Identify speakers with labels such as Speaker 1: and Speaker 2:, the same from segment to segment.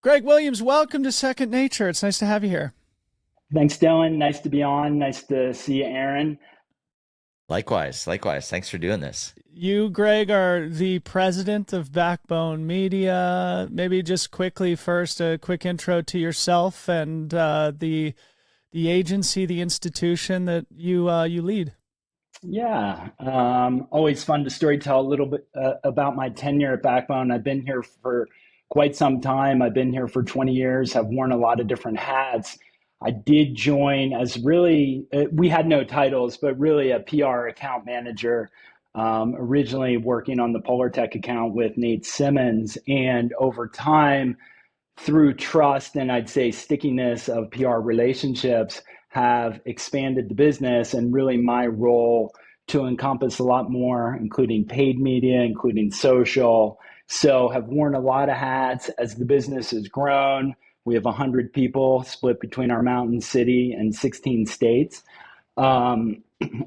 Speaker 1: Greg Williams, welcome to Second Nature. It's nice to have you here.
Speaker 2: Thanks, Dylan. Nice to be on. Nice to see you, Aaron.
Speaker 3: Likewise, likewise. Thanks for doing this.
Speaker 1: You, Greg, are the president of Backbone Media. Maybe just quickly first, a quick intro to yourself and the agency, the institution that you lead.
Speaker 2: Yeah, always fun to storytell a little bit about my tenure at Backbone. I've been here for quite some time. I've been here for 20 years. I've worn a lot of different hats. I did join as we had no titles, but really a PR account manager, originally working on the Polar Tech account with Nate Simmons. And over time, through trust and I'd say stickiness of PR relationships, have expanded the business and really my role to encompass a lot more, including paid media, including social. So have worn a lot of hats as the business has grown. We have 100 people split between our mountain city and 16 states. Um,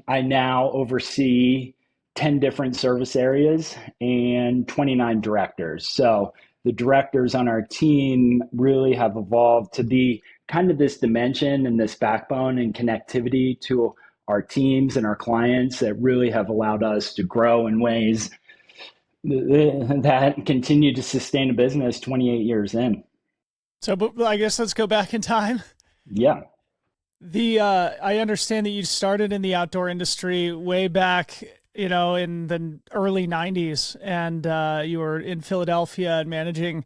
Speaker 2: I now oversee 10 different service areas and 29 directors. So the directors on our team really have evolved to be kind of this dimension and this backbone and connectivity to our teams and our clients that really have allowed us to grow in ways that continue to sustain a business 28 years in.
Speaker 1: So, but I guess let's go back in time.
Speaker 2: Yeah.
Speaker 1: The I understand that you started in the outdoor industry way back, in the early '90s, and you were in Philadelphia and managing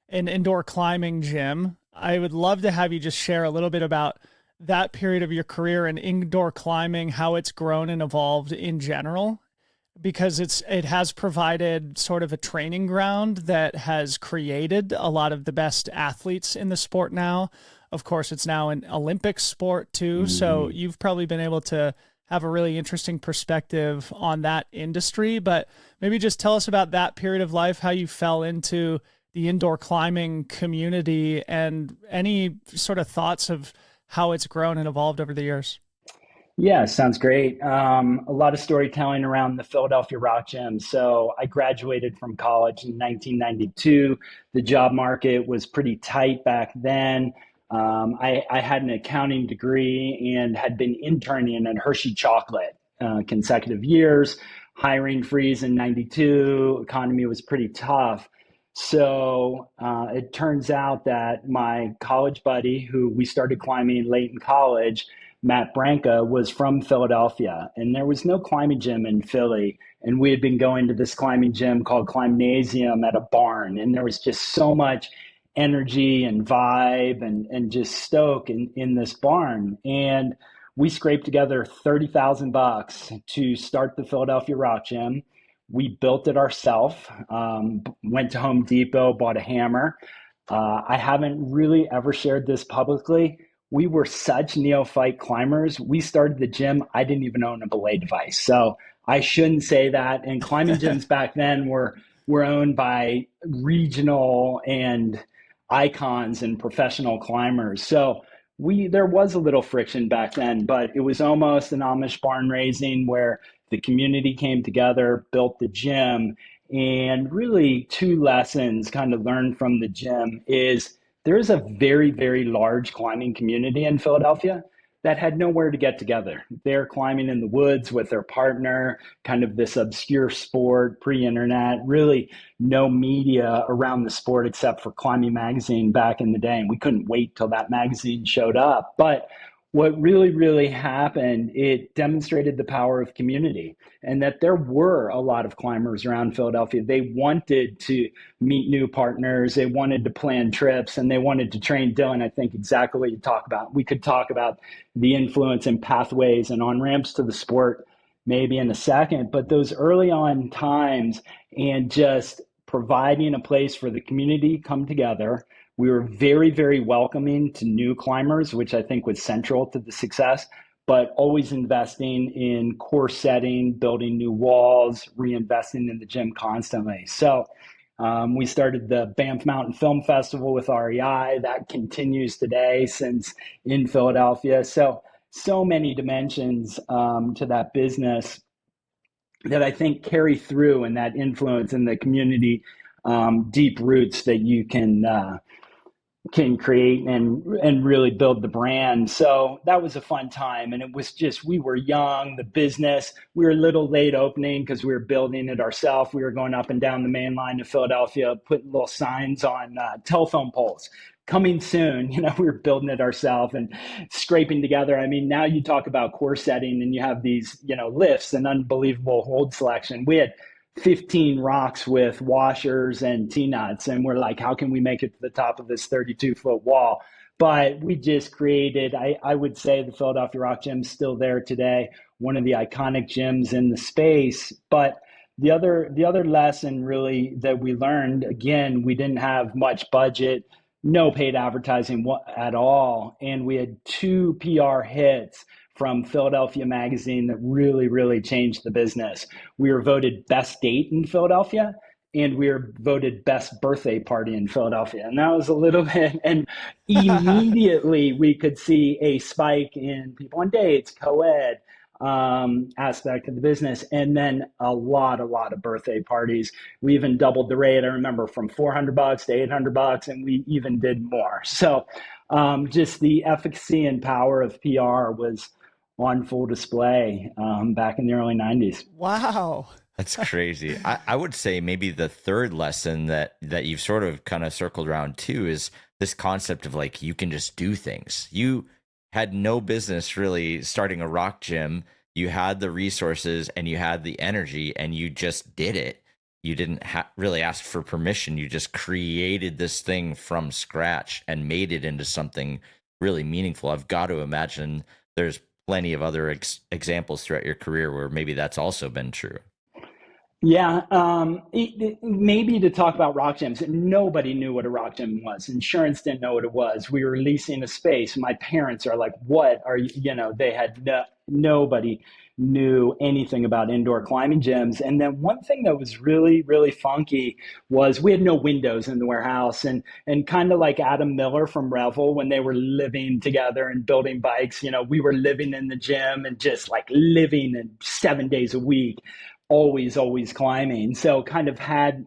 Speaker 1: an indoor climbing gym. I would love to have you just share a little bit about that period of your career in indoor climbing, how it's grown and evolved in general, because it has provided sort of a training ground that has created a lot of the best athletes in the sport now. Of course, it's now an Olympic sport too, so
Speaker 2: Mhm.
Speaker 1: you've probably been able to have a really interesting perspective on that industry, but maybe just tell us about that period of life, how you fell into the indoor climbing community, and any sort of thoughts of how it's grown and evolved over the years.
Speaker 2: Yeah, sounds great. A lot of storytelling around the Philadelphia Rock Gym. So I graduated from college in 1992. The job market was pretty tight back then. I had an accounting degree and had been interning at Hershey Chocolate consecutive years. Hiring freeze in 92, economy was pretty tough. So it turns out that my college buddy, who we started climbing late in college, Matt Branca, was from Philadelphia, and there was no climbing gym in Philly. And we had been going to this climbing gym called Climbnasium at a barn, and there was just so much energy and vibe and just stoke in this barn. And we scraped together 30,000 bucks to start the Philadelphia Rock Gym. We built it ourselves, went to Home Depot, bought a hammer. I haven't really ever shared this publicly. We were such neophyte climbers. We started the gym. I didn't even own a belay device. So I shouldn't say that. And climbing gyms back then were owned by regional and icons and professional climbers. So we there was a little friction back then, but it was almost an Amish barn raising where the community came together, built the gym, and really two lessons kind of learned from the gym is there is a very, very large climbing community in Philadelphia that had nowhere to get together. They're climbing in the woods with their partner, kind of this obscure sport, pre internet, really no media around the sport except for Climbing Magazine back in the day. And we couldn't wait till that magazine showed up. But what really, really happened, it demonstrated the power of community and that there were a lot of climbers around Philadelphia. They wanted to meet new partners, they wanted to plan trips, and they wanted to train. Dylan, I think exactly what you talk about. We could talk about the influence and pathways and on ramps to the sport maybe in a second, but those early on times and just providing a place for the community come together. We were very, very welcoming to new climbers, which I think was central to the success, but always investing in core setting, building new walls, reinvesting in the gym constantly. So we started the Banff Mountain Film Festival with REI. That continues today since in Philadelphia. So many dimensions to that business that I think carry through and that influence in the community, deep roots that you can can create and really build the brand. So that was a fun time. And it was just, we were young, the business, we were a little late opening because we were building it ourselves. We were going up and down the main line to Philadelphia, putting little signs on telephone poles. Coming soon, we were building it ourselves and scraping together. I mean, now you talk about core setting and you have these, lifts and unbelievable hold selection. We had 15 rocks with washers and T-nuts. And we're like, how can we make it to the top of this 32-foot wall? But we just created, I would say the Philadelphia Rock Gym's still there today, one of the iconic gyms in the space. But the other lesson really that we learned, again, we didn't have much budget, no paid advertising at all. And we had 2 PR hits from Philadelphia Magazine that really, really changed the business. We were voted best date in Philadelphia, and we were voted best birthday party in Philadelphia. And that was a little bit, and immediately we could see a spike in people on dates, co-ed aspect of the business, and then a lot of birthday parties. We even doubled the rate. I remember from $400 to $800, and we even did more. So just the efficacy and power of PR was on full display back in the early 90s.
Speaker 1: Wow.
Speaker 3: That's crazy. I would say maybe the third lesson that you've sort of kind of circled around too is this concept of like, you can just do things. You had no business really starting a rock gym. You had the resources and you had the energy and you just did it. You didn't really ask for permission. You just created this thing from scratch and made it into something really meaningful. I've got to imagine there's plenty of other examples throughout your career where maybe that's also been true.
Speaker 2: Yeah, maybe to talk about rock gyms, nobody knew what a rock gym was. Insurance didn't know what it was. We were leasing a space. My parents are like, what are you, they had nobody knew anything about indoor climbing gyms. And then one thing that was really, really funky was we had no windows in the warehouse, and kind of like Adam Miller from Revel, when they were living together and building bikes, we were living in the gym and just like living in 7 days a week, always climbing. So kind of had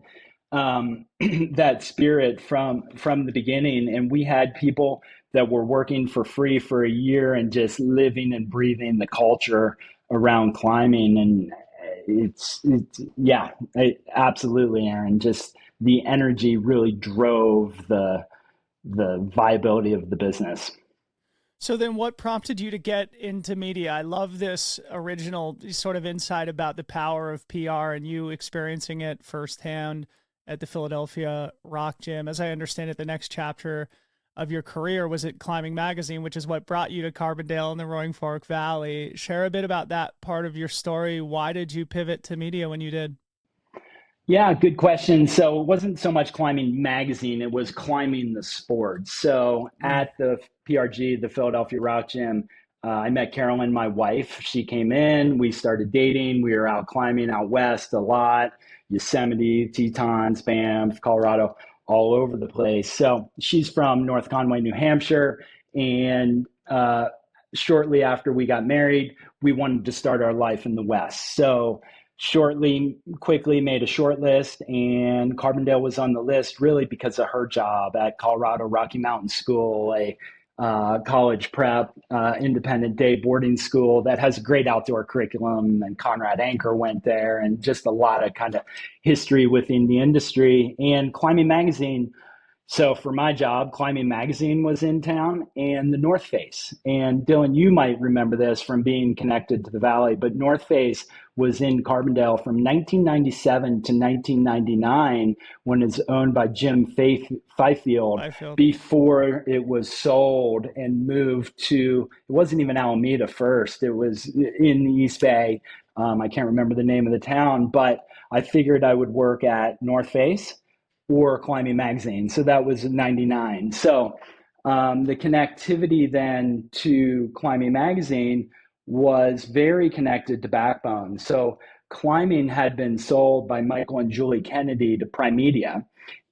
Speaker 2: that spirit from the beginning. And we had people that were working for free for a year and just living and breathing the culture around climbing. And absolutely, Aaron. Just the energy really drove the viability of the business.
Speaker 1: So then what prompted you to get into media? I love this original sort of insight about the power of PR and you experiencing it firsthand at the Philadelphia Rock Gym. As I understand it, the next chapter of your career was at Climbing Magazine, which is what brought you to Carbondale and the Roaring Fork Valley. Share a bit about that part of your story. Why did you pivot to media when you did?
Speaker 2: Yeah, good question. So it wasn't so much Climbing Magazine, it was climbing the sport. So at the PRG, the Philadelphia Rock Gym, I met Carolyn, my wife. She came in, we started dating. We were out climbing out west a lot, Yosemite, Tetons, Banff, Colorado, all over the place. So she's from North Conway, New Hampshire. And shortly after we got married, we wanted to start our life in the West. So quickly made a short list, and Carbondale was on the list really because of her job at Colorado Rocky Mountain School, a college prep, independent day boarding school that has a great outdoor curriculum, and Conrad Anker went there, and just a lot of kind of history within the industry. And Climbing Magazine, so for my job, Climbing Magazine was in town, and the North Face. And Dylan, you might remember this from being connected to the Valley, but North Face was in Carbondale from 1997 to 1999 when it's owned by Jim Fifield before it was sold and moved to, it wasn't even Alameda first, it was in the East Bay. I can't remember the name of the town, but I figured I would work at North Face or Climbing Magazine. So that was 99. So the connectivity then to Climbing Magazine was very connected to Backbone. So Climbing had been sold by Michael and Julie Kennedy to Primedia,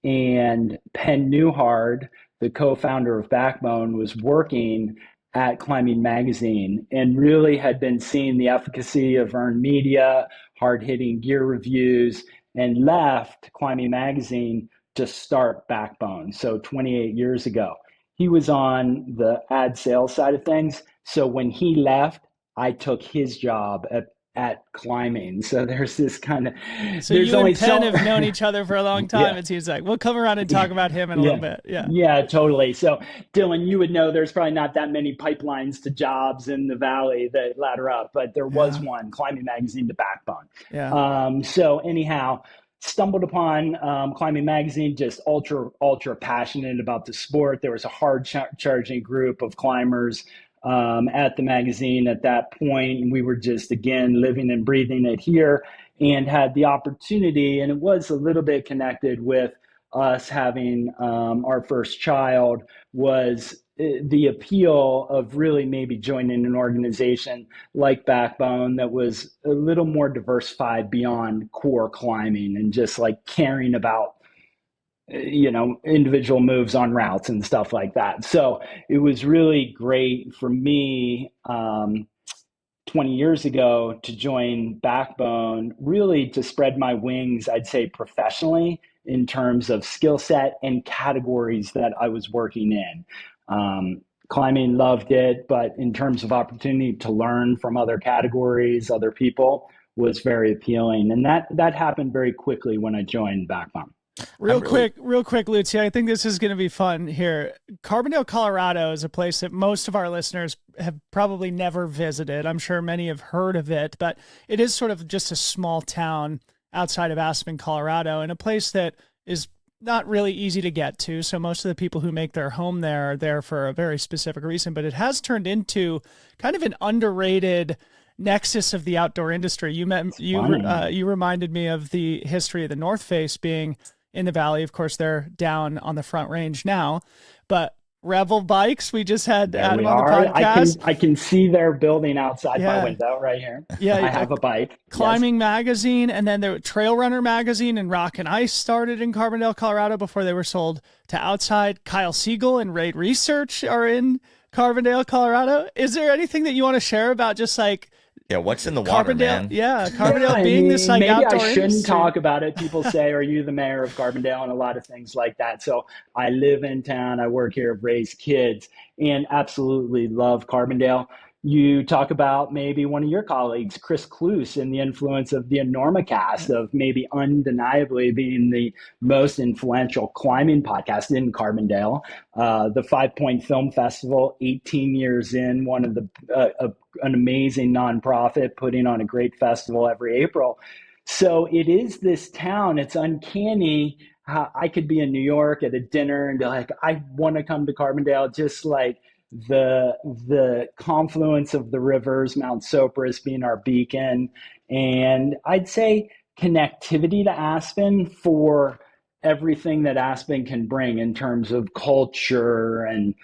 Speaker 2: and Penn Newhard, the co-founder of Backbone, was working at Climbing Magazine and really had been seeing the efficacy of earned media, hard-hitting gear reviews, and left Climbing Magazine to start Backbone, so 28 years ago. he was on the ad sales side of things. So when he left, I took his job at climbing. So there's this kind of,
Speaker 1: So
Speaker 2: there's
Speaker 1: you and
Speaker 2: only
Speaker 1: Penn
Speaker 2: so,
Speaker 1: have known each other for a long time.
Speaker 2: yeah.
Speaker 1: It seems like we'll come around and talk
Speaker 2: Yeah,
Speaker 1: about him in a little
Speaker 2: yeah,
Speaker 1: bit. Yeah.
Speaker 2: yeah, totally. So, Dylan, you would know there's probably not that many pipelines to jobs in the valley that ladder up, but there was
Speaker 1: Yeah.
Speaker 2: one, Climbing Magazine, the backbone.
Speaker 1: Yeah.
Speaker 2: So, anyhow, stumbled upon Climbing Magazine, just ultra passionate about the sport. There was a hard charging group of climbers at the magazine at that point. And we were just, again, living and breathing it here and had the opportunity. And it was a little bit connected with us having our first child, was the appeal of really maybe joining an organization like Backbone that was a little more diversified beyond core climbing and just like caring about individual moves on routes and stuff like that. So it was really great for me 20 years ago to join Backbone, really to spread my wings, I'd say professionally, in terms of skill set and categories that I was working in. Climbing, loved it, but in terms of opportunity to learn from other categories, other people, was very appealing. And that happened very quickly when I joined Backbone.
Speaker 1: Real quick, Lucy, I think this is going to be fun here. Carbondale, Colorado is a place that most of our listeners have probably never visited. I'm sure many have heard of it, but it is sort of just a small town outside of Aspen, Colorado, and a place that is not really easy to get to. So most of the people who make their home there are there for a very specific reason, but it has turned into kind of an underrated nexus of the outdoor industry. You reminded me of the history of the North Face being in the valley. Of course, they're down on the Front Range now, but Revel Bikes, we just had Adam on the podcast.
Speaker 2: I can see their building outside my window right here. Yeah, I have a bike.
Speaker 1: Climbing Magazine, and then the Trail Runner Magazine and Rock and Ice started in Carbondale, Colorado before they were sold to outside. Kyle Siegel and Raid Research are in Carbondale, Colorado. Is there anything that you want to share about just like
Speaker 3: what's in the water, man?
Speaker 1: Yeah, Carbondale being this like
Speaker 2: maybe
Speaker 1: outdoor
Speaker 2: I shouldn't
Speaker 1: industry.
Speaker 2: talk about it. People say, "Are you the mayor of Carbondale?" and a lot of things like that. So I live in town. I work here. I've raised kids, and absolutely love Carbondale. You talk about maybe one of your colleagues, Chris Kloos, and the influence of the Enormocast, of maybe undeniably being the most influential climbing podcast in Carbondale. The 5 Point Film Festival, 18 years in, one of the an amazing nonprofit putting on a great festival every April. So it is this town. It's uncanny how I could be in New York at a dinner and be like, I want to come to Carbondale, just like the confluence of the rivers, Mount Sopris being our beacon, and I'd say connectivity to Aspen for everything that Aspen can bring in terms of culture and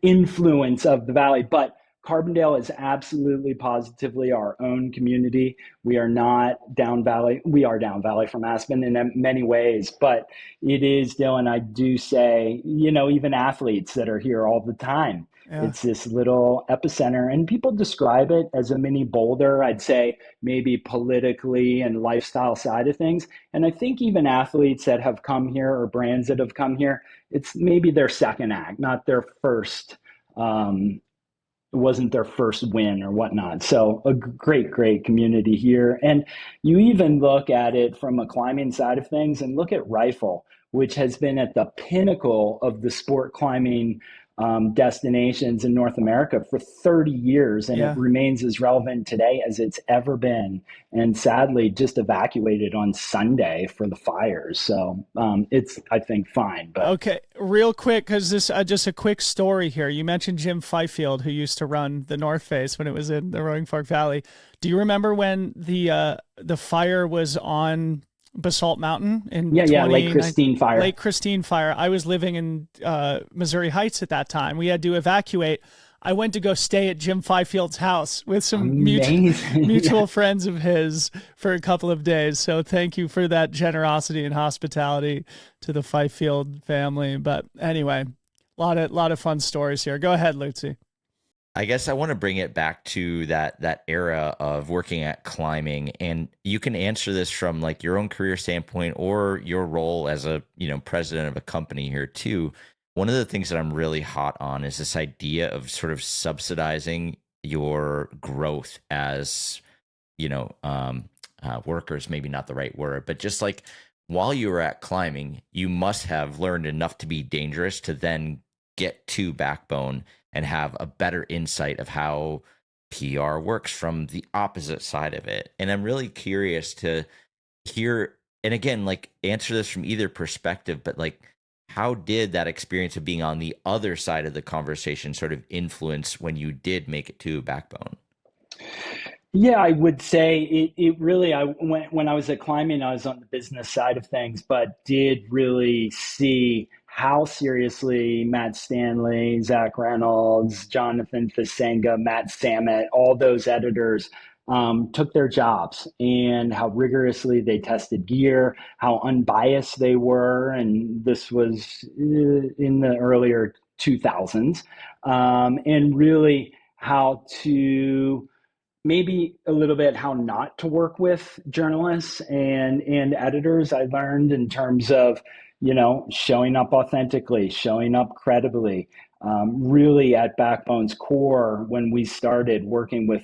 Speaker 2: influence of the valley. But Carbondale is absolutely positively our own community. We are not down valley. We are down valley from Aspen in many ways, but it is, Dylan, I do say, even athletes that are here all the time. Yeah. It's this little epicenter, and people describe it as a mini Boulder, I'd say maybe politically and lifestyle side of things. And I think even athletes that have come here or brands that have come here, it's maybe their second act, not their first. It wasn't their first win or whatnot. So a great community here. And you even look at it from a climbing side of things and look at Rifle, which has been at the pinnacle of the sport climbing destinations in North America for 30 years. And it remains as relevant today as it's ever been. And sadly, just evacuated on Sunday for the fires. So it's, I think, fine. But
Speaker 1: okay, real quick, because this just a quick story here. You mentioned Jim Fifield, who used to run the North Face when it was in the Roaring Fork Valley. Do you remember when the fire was on Basalt Mountain in
Speaker 2: Lake Christine fire.
Speaker 1: Lake Christine fire. I was living in Missouri Heights at that time. We had to evacuate. I went to go stay at Jim Fifield's house with some mutual friends of his for a couple of days. So thank you for that generosity and hospitality to the Fifield family. But anyway, a lot of fun stories here. Go ahead, Lucy.
Speaker 3: I guess I want to bring it back to that era of working at climbing, and you can answer this from like your own career standpoint or your role as a, president of a company here too. One of the things that I'm really hot on is this idea of sort of subsidizing your growth as, workers, maybe not the right word, but just like while you were at climbing, you must have learned enough to be dangerous to then get to Backbone and have a better insight of how PR works from the opposite side of it. And I'm really curious to hear, and again, like answer this from either perspective, but like, how did that experience of being on the other side of the conversation sort of influence when you did make it to Backbone?
Speaker 2: Yeah, I would say it really, when I was at climbing, I was on the business side of things, but did really see how seriously Matt Stanley, Zach Reynolds, Jonathan Fasenga, Matt Samet, all those editors took their jobs, and how rigorously they tested gear, how unbiased they were. And this was in the earlier 2000s. And really how to maybe a little bit how not to work with journalists and editors. I learned in terms of, showing up authentically, showing up credibly. Really at Backbone's core, when we started working with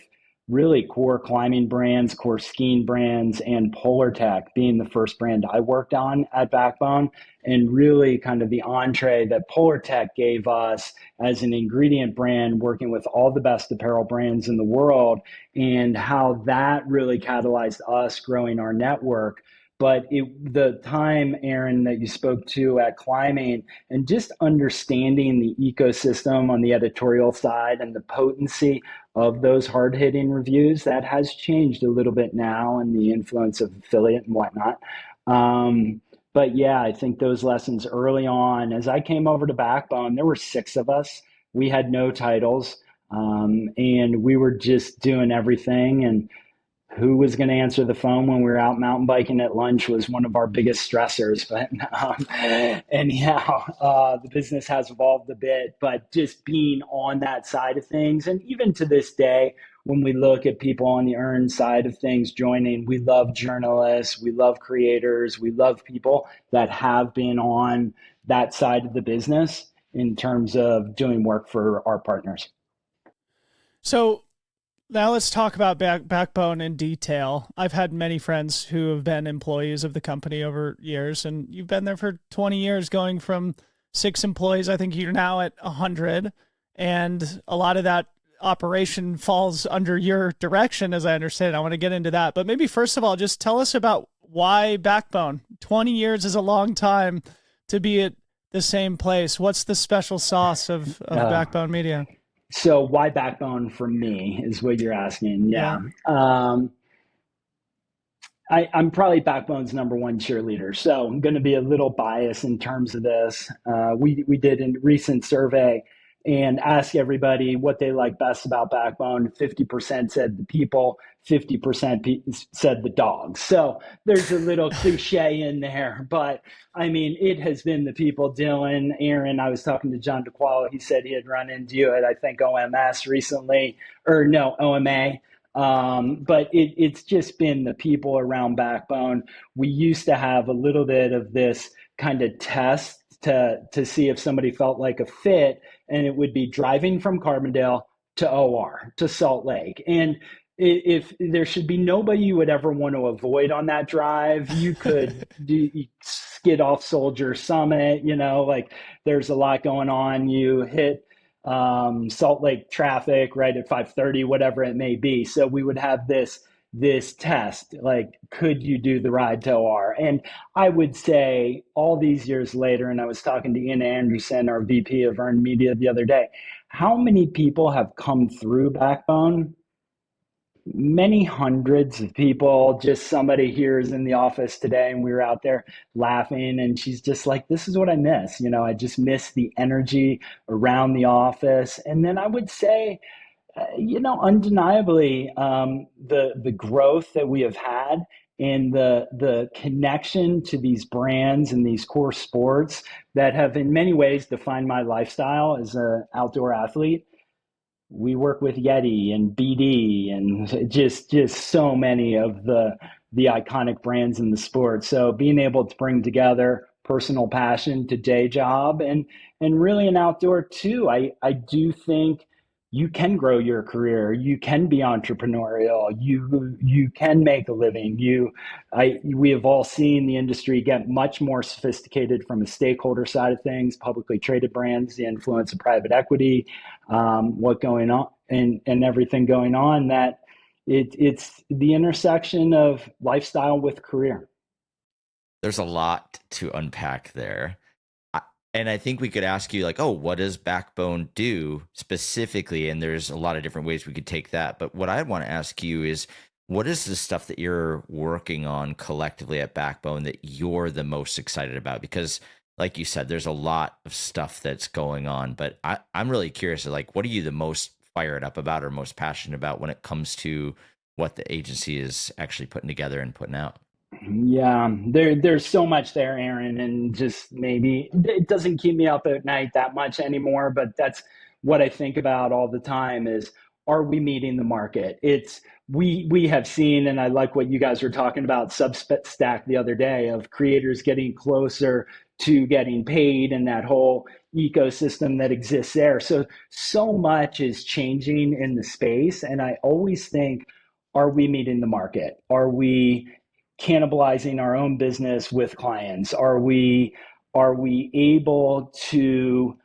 Speaker 2: really core climbing brands, core skiing brands, and Polartec being the first brand I worked on at Backbone, and really kind of the entree that Polartec gave us as an ingredient brand, working with all the best apparel brands in the world, and how that really catalyzed us growing our network. But the time, Aaron, that you spoke to at climbing, and just understanding the ecosystem on the editorial side and the potency of those hard hitting reviews, that has changed a little bit now, and the influence of affiliate and whatnot. But yeah, I think those lessons early on, as I came over to Backbone, there were six of us. We had no titles, and we were just doing everything. And who was going to answer the phone when we were out mountain biking at lunch was one of our biggest stressors. But anyhow, the business has evolved a bit, but just being on that side of things. And even to this day, when we look at people on the earned side of things joining, we love journalists, we love creators, we love people that have been on that side of the business in terms of doing work for our partners.
Speaker 1: So now let's talk about Backbone in detail. I've had many friends who have been employees of the company over years, and you've been there for 20 years, going from 6 employees. I think you're now at 100, and a lot of that operation falls under your direction, as I understand. I want to get into that, but maybe first of all, just tell us about why Backbone. 20 years is a long time to be at the same place. What's the special sauce of Backbone Media?
Speaker 2: So why Backbone for me is what you're asking. Yeah. I'm probably Backbone's number one cheerleader. So I'm going to be a little biased in terms of this. We did a recent survey and asked everybody what they like best about Backbone. 50% said the people, 50% said the dogs. So there's a little cliche in there, but I mean, it has been the people. Dylan, Aaron, I was talking to John DeQualo. He said he had run into it, I think OMS recently, or no, OMA. But it's just been the people around Backbone. We used to have a little bit of this kind of test to see if somebody felt like a fit, and it would be driving from Carbondale to OR to Salt Lake. And if there should be nobody you would ever want to avoid on that drive, you could skid off Soldier Summit, like there's a lot going on. You hit Salt Lake traffic right at 5:30, whatever it may be. So we would have this test, like, could you do the ride to OR? And I would say all these years later, and I was talking to Ian Anderson, our VP of Earned Media, the other day, how many people have come through Backbone? Many hundreds of people. Just somebody here is in the office today, and we were out there laughing, and she's just like, this is what I miss. I just miss the energy around the office. And then I would say, undeniably, the growth that we have had and the connection to these brands and these core sports that have in many ways defined my lifestyle as an outdoor athlete. we work with Yeti and BD and just so many of the iconic brands in the sport. So being able to bring together personal passion to day job and really an outdoor too. I do think you can grow your career. You can be entrepreneurial. You can make a living. We have all seen the industry get much more sophisticated from a stakeholder side of things, publicly traded brands, the influence of private equity, what going on and everything going on, that it's the intersection of lifestyle with career.
Speaker 3: There's a lot to unpack there. And I think we could ask you, like, oh, what does Backbone do specifically? And there's a lot of different ways we could take that. But what I want to ask you is, what is the stuff that you're working on collectively at Backbone that you're the most excited about? Because like you said, there's a lot of stuff that's going on, but I'm really curious, like, what are you the most fired up about or most passionate about when it comes to what the agency is actually putting together and putting out?
Speaker 2: Yeah, there's so much there, Aaron, and just maybe it doesn't keep me up at night that much anymore, but that's what I think about all the time is, are we meeting the market? It's we have seen, and I like what you guys were talking about Substack the other day, of creators getting closer to getting paid and that whole ecosystem that exists there. So much is changing in the space, and I always think, are we meeting the market? Are we cannibalizing our own business with clients? Are we able to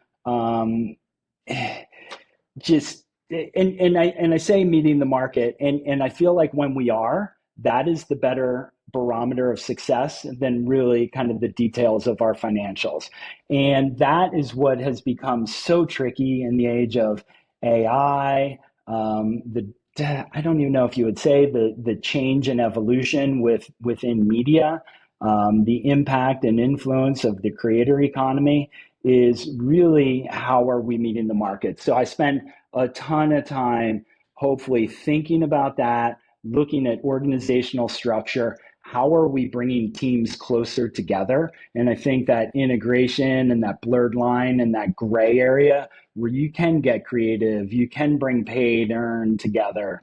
Speaker 2: just and I say meeting the market, and I feel like when we are, that is the better barometer of success than really kind of the details of our financials. And that is what has become so tricky in the age of AI, the I don't even know if you would say the change and evolution within media, the impact and influence of the creator economy is really how are we meeting the market. So I spend a ton of time, hopefully, thinking about that, looking at organizational structure. How are we bringing teams closer together? And I think that integration and that blurred line and that gray area where you can get creative, you can bring paid, earn together,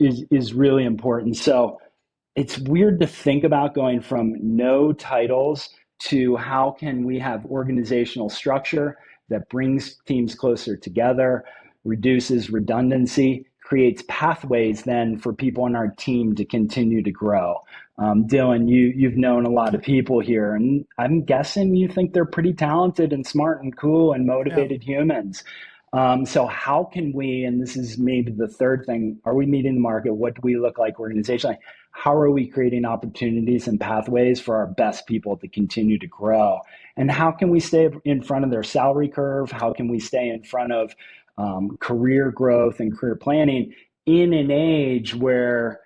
Speaker 2: is really important. So it's weird to think about going from no titles to how can we have organizational structure that brings teams closer together, reduces redundancy, creates pathways then for people on our team to continue to grow. Dylan, you've known a lot of people here, and I'm guessing you think they're pretty talented and smart and cool and motivated humans. So how can we, and this is maybe the third thing, are we meeting the market? What do we look like organizationally? How are we creating opportunities and pathways for our best people to continue to grow? And how can we stay in front of their salary curve? How can we stay in front of career growth and career planning in an age where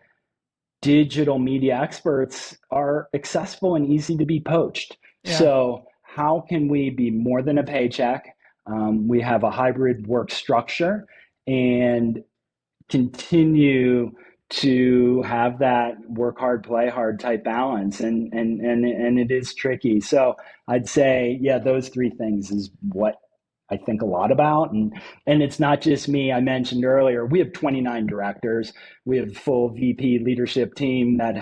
Speaker 2: digital media experts are accessible and easy to be poached? Yeah. So how can we be more than a paycheck? We have a hybrid work structure and continue to have that work hard, play hard type balance. And it is tricky. So I'd say, yeah, those three things is what I think a lot about. And it's not just me. I mentioned earlier, we have 29 directors. We have a full VP leadership team that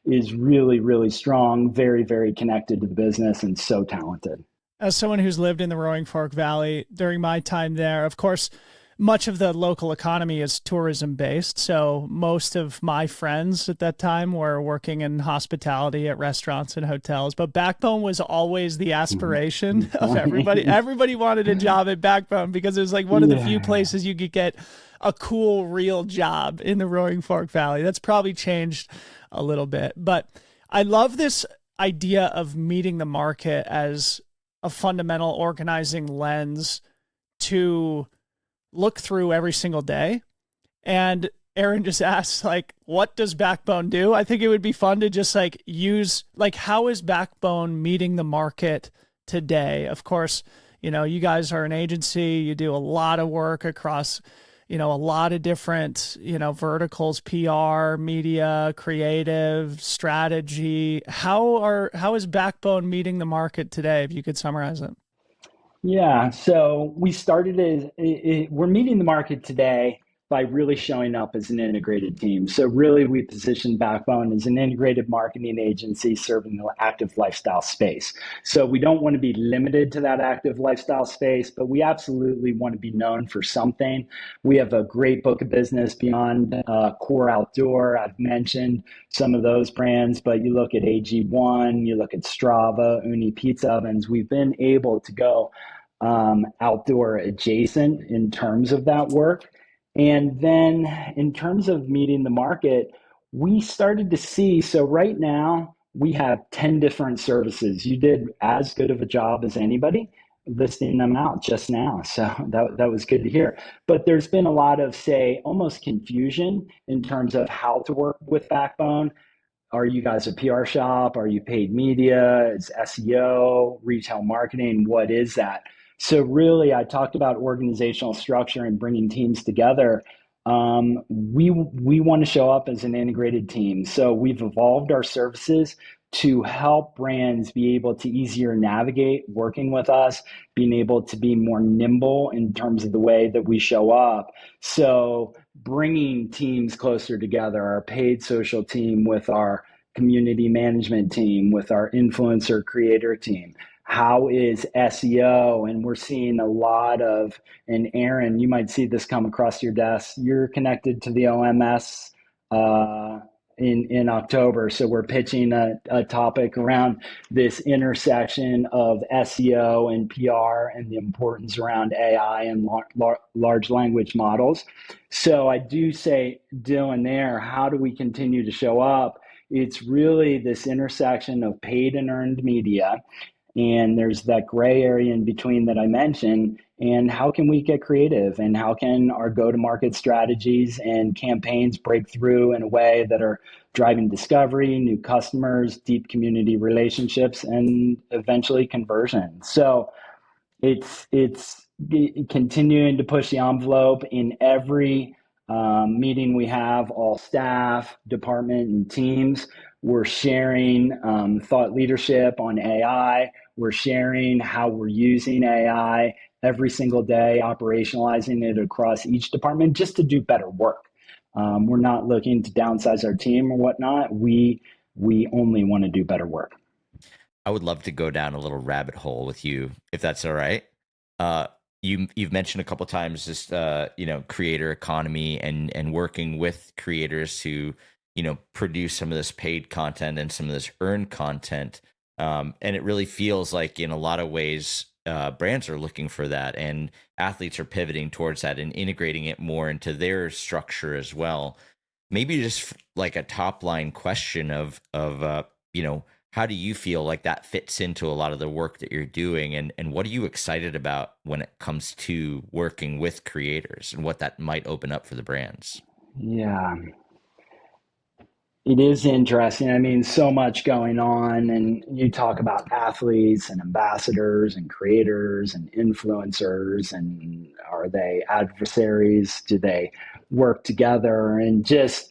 Speaker 2: is really, really strong, very, very connected to the business and so talented.
Speaker 1: As someone who's lived in the Roaring Fork Valley during my time there, of course, much of the local economy is tourism based. So most of my friends at that time were working in hospitality at restaurants and hotels, but Backbone was always the aspiration of everybody. Everybody wanted a job at Backbone because it was like one of the few places you could get a cool, real job in the Roaring Fork Valley. That's probably changed a little bit, but I love this idea of meeting the market as a fundamental organizing lens to look through every single day. And Aaron just asked, like, what does Backbone do? I think it would be fun to just like use, like, how is Backbone meeting the market today? Of course, you know, you guys are an agency, you do a lot of work across, you know, a lot of different, you know, verticals, PR, media, creative, strategy. How is Backbone meeting the market today, if you could summarize it?
Speaker 2: Yeah, so we started we're meeting the market today by really showing up as an integrated team. So really, we position Backbone as an integrated marketing agency serving the active lifestyle space. So we don't want to be limited to that active lifestyle space, but we absolutely want to be known for something. We have a great book of business beyond core outdoor. I've mentioned some of those brands, but you look at AG1, you look at Strava, Uni Pizza Ovens. We've been able to go outdoor adjacent in terms of that work. And then in terms of meeting the market, we started to see, so right now we have 10 different services. You did as good of a job as anybody listing them out just now. So that was good to hear. But there's been a lot of, say, almost confusion in terms of how to work with Backbone. Are you guys a PR shop? Are you paid media? Is SEO, retail marketing? What is that? So really, I talked about organizational structure and bringing teams together. We want to show up as an integrated team. So we've evolved our services to help brands be able to easier navigate working with us, being able to be more nimble in terms of the way that we show up. So bringing teams closer together, our paid social team with our community management team, with our influencer creator team. How is SEO? And we're seeing a lot of, and Aaron, you might see this come across your desk. You're connected to the OMS in October. So we're pitching a topic around this intersection of SEO and PR and the importance around AI and large language models. So I do say, Dylan, there, how do we continue to show up? It's really this intersection of paid and earned media. And there's that gray area in between that I mentioned. And how can we get creative? And how can our go to market strategies and campaigns break through in a way that are driving discovery, new customers, deep community relationships, and eventually conversion? So it's continuing to push the envelope in every meeting we have, all staff, department, and teams. We're sharing thought leadership on AI. We're sharing how we're using AI every single day, operationalizing it across each department just to do better work. We're not looking to downsize our team or whatnot. We only want to do better work.
Speaker 3: I would love to go down a little rabbit hole with you, if that's all right. You've mentioned a couple of times this, creator economy and working with creators to, produce some of this paid content and some of this earned content. And it really feels like in a lot of ways, brands are looking for that, and athletes are pivoting towards that and integrating it more into their structure as well. Maybe just like a top line question of how do you feel like that fits into a lot of the work that you're doing, and what are you excited about when it comes to working with creators and what that might open up for the brands?
Speaker 2: Yeah, it is interesting. I mean, so much going on, and you talk about athletes and ambassadors and creators and influencers, and are they adversaries? Do they work together? And just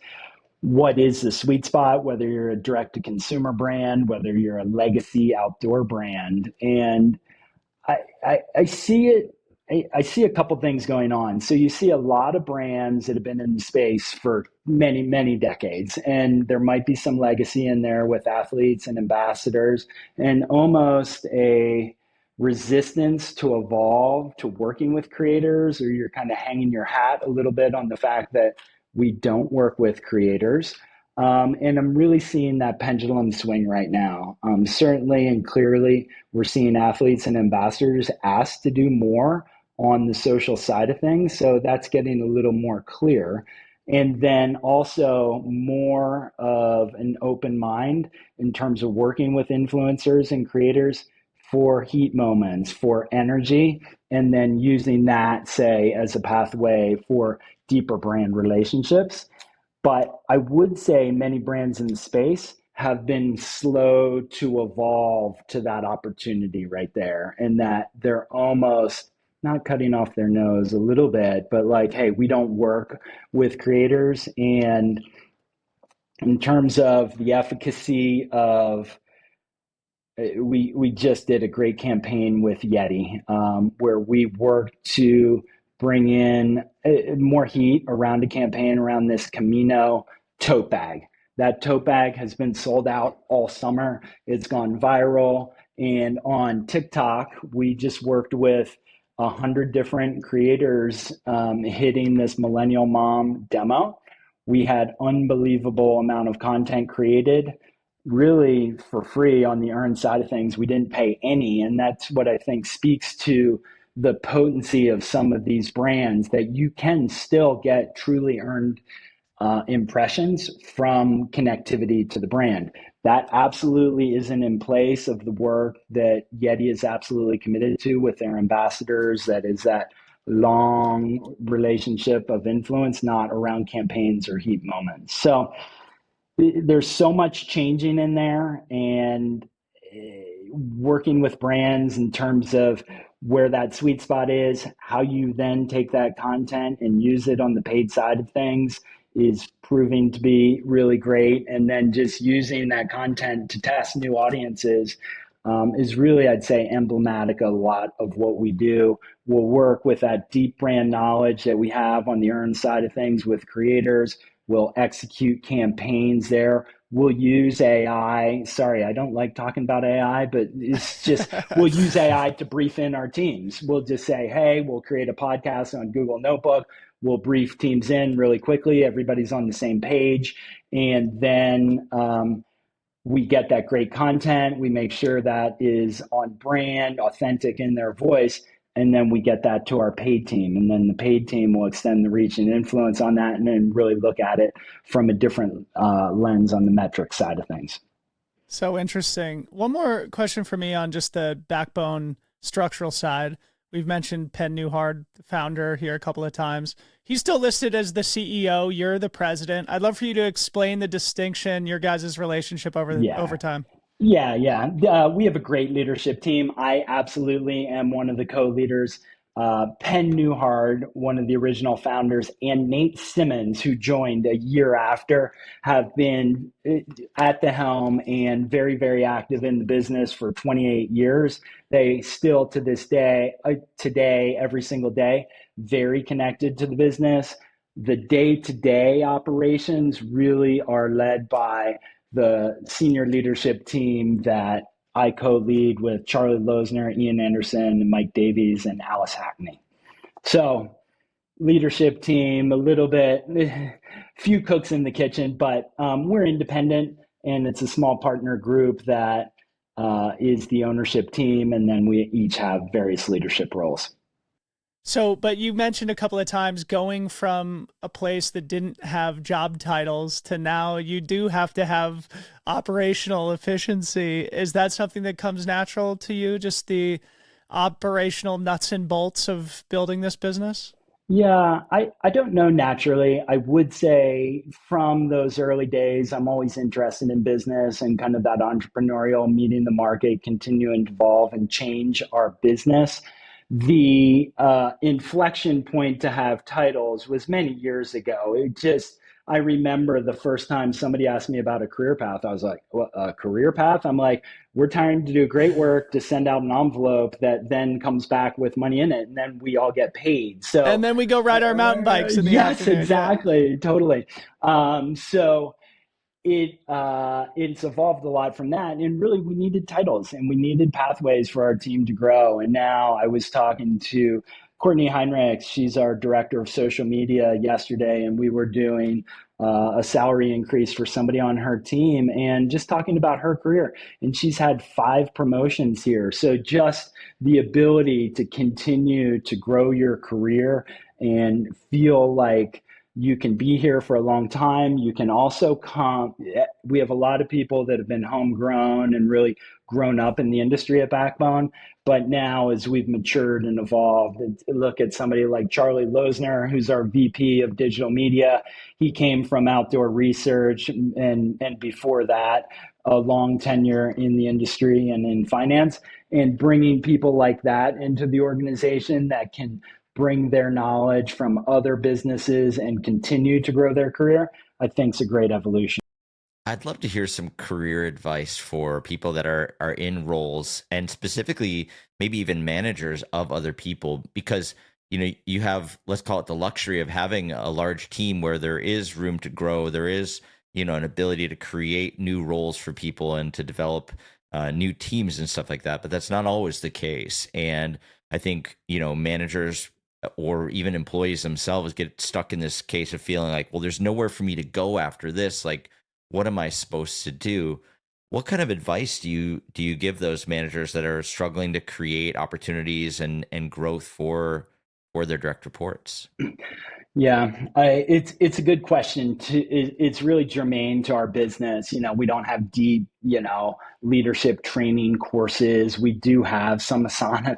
Speaker 2: what is the sweet spot, whether you're a direct to consumer brand, whether you're a legacy outdoor brand. And I see it. I see a couple things going on. So you see a lot of brands that have been in the space for many, many decades, and there might be some legacy in there with athletes and ambassadors, and almost a resistance to evolve to working with creators, or you're kind of hanging your hat a little bit on the fact that we don't work with creators. And I'm really seeing that pendulum swing right now. Certainly and clearly, we're seeing athletes and ambassadors asked to do more on the social side of things. So that's getting a little more clear. And then also more of an open mind in terms of working with influencers and creators for heat moments, for energy, and then using that, say, as a pathway for deeper brand relationships. But I would say many brands in the space have been slow to evolve to that opportunity right there, and that they're almost not cutting off their nose a little bit, but like, hey, we don't work with creators. And in terms of the efficacy of we just did a great campaign with Yeti, where we worked to bring in more heat around a campaign around this Camino tote bag. That tote bag has been sold out all summer. It's gone viral. And on TikTok, we just worked with 100 different creators hitting this millennial mom demo. We had unbelievable amount of content created really for free on the earned side of things. We didn't pay any. And that's what I think speaks to the potency of some of these brands, that you can still get truly earned impressions from connectivity to the brand. That absolutely isn't in place of the work that Yeti is absolutely committed to with their ambassadors. That is that long relationship of influence, not around campaigns or heat moments. So there's so much changing in there, and working with brands in terms of where that sweet spot is, how you then take that content and use it on the paid side of things is proving to be really great. And then just using that content to test new audiences is really, I'd say, emblematic of a lot of what we do. We'll work with that deep brand knowledge that we have on the earned side of things with creators. We'll execute campaigns there. We'll use AI. Sorry, I don't like talking about AI, but it's just, we'll use AI to brief in our teams. We'll just say, hey, we'll create a podcast on Google Notebook. We'll brief teams in really quickly. Everybody's on the same page. And then we get that great content. We make sure that is on brand, authentic in their voice. And then we get that to our paid team. And then the paid team will extend the reach and influence on that, and then really look at it from a different lens on the metric side of things.
Speaker 1: So interesting. One more question for me on just the Backbone structural side. We've mentioned Penn Newhart, the founder, here a couple of times. He's still listed as the CEO. You're the president. I'd love for you to explain the distinction, your guys' relationship over time.
Speaker 2: Yeah. We have a great leadership team. I absolutely am one of the co-leaders. Penn Newhart, one of the original founders, and Nate Simmons, who joined a year after, have been at the helm and very, very active in the business for 28 years. They still, to this day, today, every single day, very connected to the business. The day-to-day operations really are led by the senior leadership team that I co-lead with Charlie Losner, Ian Anderson, Mike Davies, and Alice Hackney. So leadership team, a little bit, few cooks in the kitchen, but we're independent, and it's a small partner group that is the ownership team, and then we each have various leadership roles.
Speaker 1: So, but you mentioned a couple of times going from a place that didn't have job titles to now you do have to have operational efficiency. Is that something that comes natural to you, just the operational nuts and bolts of building this business?
Speaker 2: Yeah, I don't know naturally. I would say from those early days, I'm always interested in business and kind of that entrepreneurial, meeting the market, continuing to evolve and change our business. The inflection point to have titles was many years ago. I remember the first time somebody asked me about a career path. I was like, what, a career path? I'm like, we're trying to do great work to send out an envelope that then comes back with money in it, and then we all get paid. So,
Speaker 1: and then we go ride our mountain bikes in the
Speaker 2: yes,
Speaker 1: afternoon.
Speaker 2: exactly, totally. So it's evolved a lot from that, and really we needed titles and we needed pathways for our team to grow. And now I was talking to Courtney Heinrich, she's our director of social media, yesterday, and we were doing a salary increase for somebody on her team and just talking about her career. And she's had 5 promotions here. So just the ability to continue to grow your career and feel like you can be here for a long time. You can also come. We have a lot of people that have been homegrown and really grown up in the industry at Backbone. But now, as we've matured and evolved, look at somebody like Charlie Losner, who's our VP of digital media. He came from outdoor research and before that, a long tenure in the industry and in finance. And bringing people like that into the organization that can bring their knowledge from other businesses and continue to grow their career, I think is a great evolution.
Speaker 3: I'd love to hear some career advice for people that are in roles and specifically maybe even managers of other people because you have, let's call it, the luxury of having a large team where there is room to grow, there is an ability to create new roles for people and to develop new teams and stuff like that, but that's not always the case. And I think managers or even employees themselves get stuck in this case of feeling like, well, there's nowhere for me to go after this, like what am I supposed to do? What kind of advice do you give those managers that are struggling to create opportunities and growth for their direct reports?
Speaker 2: Yeah, it's a good question. It's really germane to our business. We don't have deep, leadership training courses. We do have some Asana,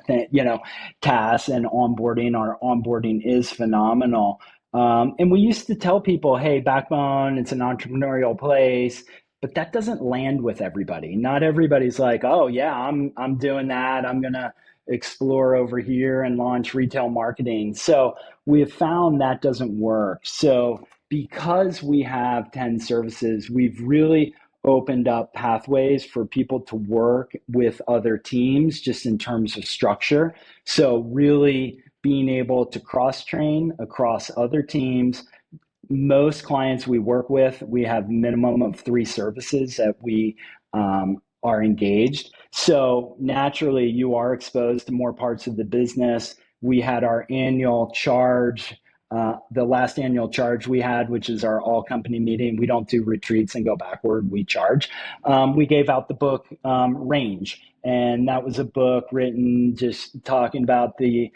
Speaker 2: tasks and onboarding. Our onboarding is phenomenal. And we used to tell people, hey, Backbone, it's an entrepreneurial place, but that doesn't land with everybody. Not everybody's like, oh yeah, I'm doing that. I'm gonna explore over here and launch retail marketing. So we have found that doesn't work. So because we have 10 services, we've really opened up pathways for people to work with other teams just in terms of structure. So really being able to cross train across other teams. Most clients we work with, we have minimum of 3 services that we are engaged. So naturally, you are exposed to more parts of the business. We had our annual charge, the last annual charge we had, which is our all company meeting. We don't do retreats and go backward, we charge. We gave out the book Range, and that was a book written just talking about the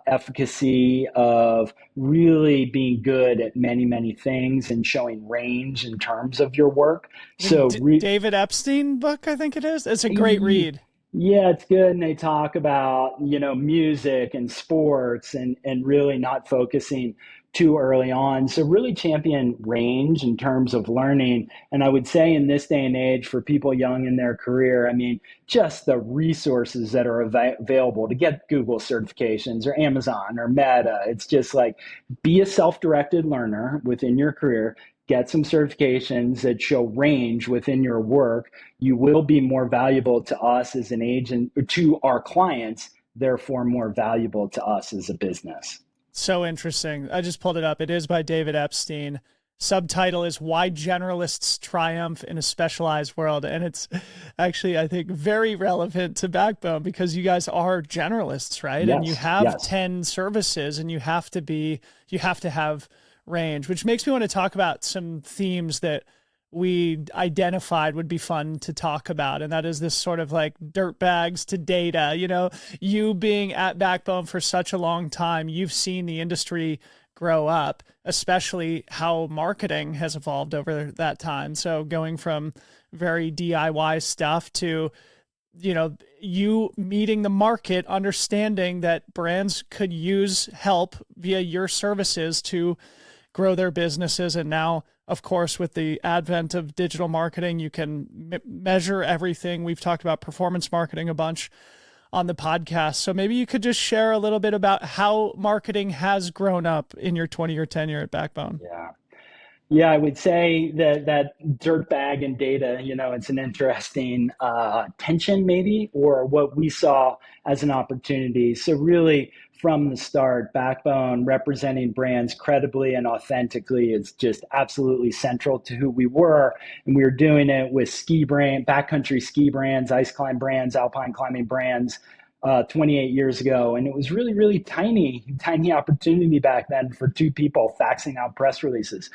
Speaker 2: efficacy of really being good at many, many things and showing range in terms of your work. So,
Speaker 1: David Epstein book, I think it is. It's a great read.
Speaker 2: Yeah, it's good. And they talk about, music and sports and really not focusing too early on. So really champion range in terms of learning. And I would say in this day and age for people young in their career, I mean, just the resources that are available to get Google certifications or Amazon or Meta. It's just like be a self-directed learner within your career, get some certifications that show range within your work. You will be more valuable to us as an agent, to our clients, therefore more valuable to us as a business.
Speaker 1: So interesting. I just pulled it up. It is by David Epstein. Subtitle is Why Generalists Triumph in a Specialized World. And it's actually, I think, very relevant to Backbone because you guys are generalists, right?
Speaker 2: Yes,
Speaker 1: and you have
Speaker 2: yes.
Speaker 1: 10 services and you have to have range, which makes me want to talk about some themes that we identified would be fun to talk about. And that is this sort of like dirt bags to data. You being at Backbone for such a long time, you've seen the industry grow up, especially how marketing has evolved over that time. So going from very DIY stuff to, you meeting the market, understanding that brands could use help via your services to grow their businesses. And now, of course, with the advent of digital marketing, you can measure everything. We've talked about performance marketing a bunch on the podcast. So maybe you could just share a little bit about how marketing has grown up in your 20-year tenure at Backbone.
Speaker 2: Yeah, I would say that dirt bag and data, it's an interesting tension maybe, or what we saw as an opportunity. So really from the start, Backbone representing brands credibly and authentically is just absolutely central to who we were. And we were doing it with backcountry ski brands, ice climb brands, alpine climbing brands, 28 years ago. And it was really, really tiny opportunity back then for 2 people faxing out press releases.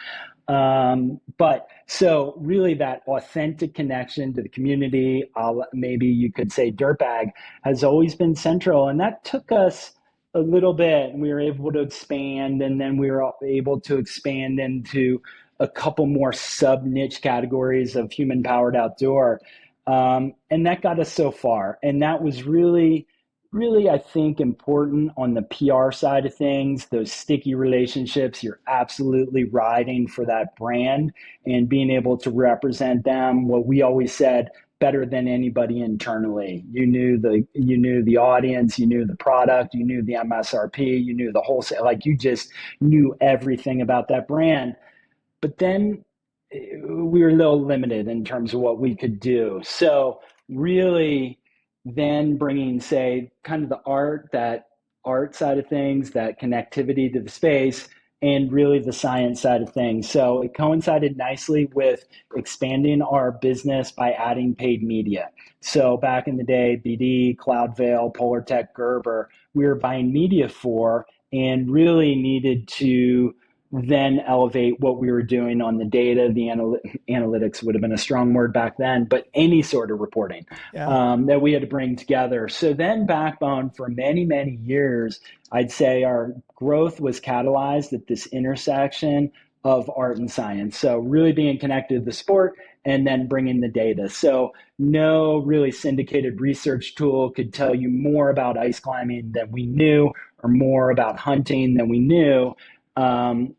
Speaker 2: But so really that authentic connection to the community, maybe you could say dirtbag, has always been central. And that took us a little bit, and we were able to expand, and then we were able to expand into a couple more sub niche categories of human powered outdoor. And that got us so far. And that was really, I think, important on the PR side of things, those sticky relationships. You're absolutely riding for that brand and being able to represent them. What we always said, better than anybody internally. You knew the audience, you knew the product, you knew the MSRP, you knew the wholesale, like you just knew everything about that brand. But then we were a little limited in terms of what we could do. So really then bringing, say, kind of the that art side of things, that connectivity to the space, and really the science side of things. So it coincided nicely with expanding our business by adding paid media. So back in the day, BD, Cloudveil, Polartec, Gerber, we were buying media for and really needed to then elevate what we were doing on the data. The analytics would have been a strong word back then, but any sort of reporting that we had to bring together. So then Backbone, for many, many years, I'd say our growth was catalyzed at this intersection of art and science. So really being connected to the sport and then bringing the data. So no really syndicated research tool could tell you more about ice climbing than we knew, or more about hunting than we knew.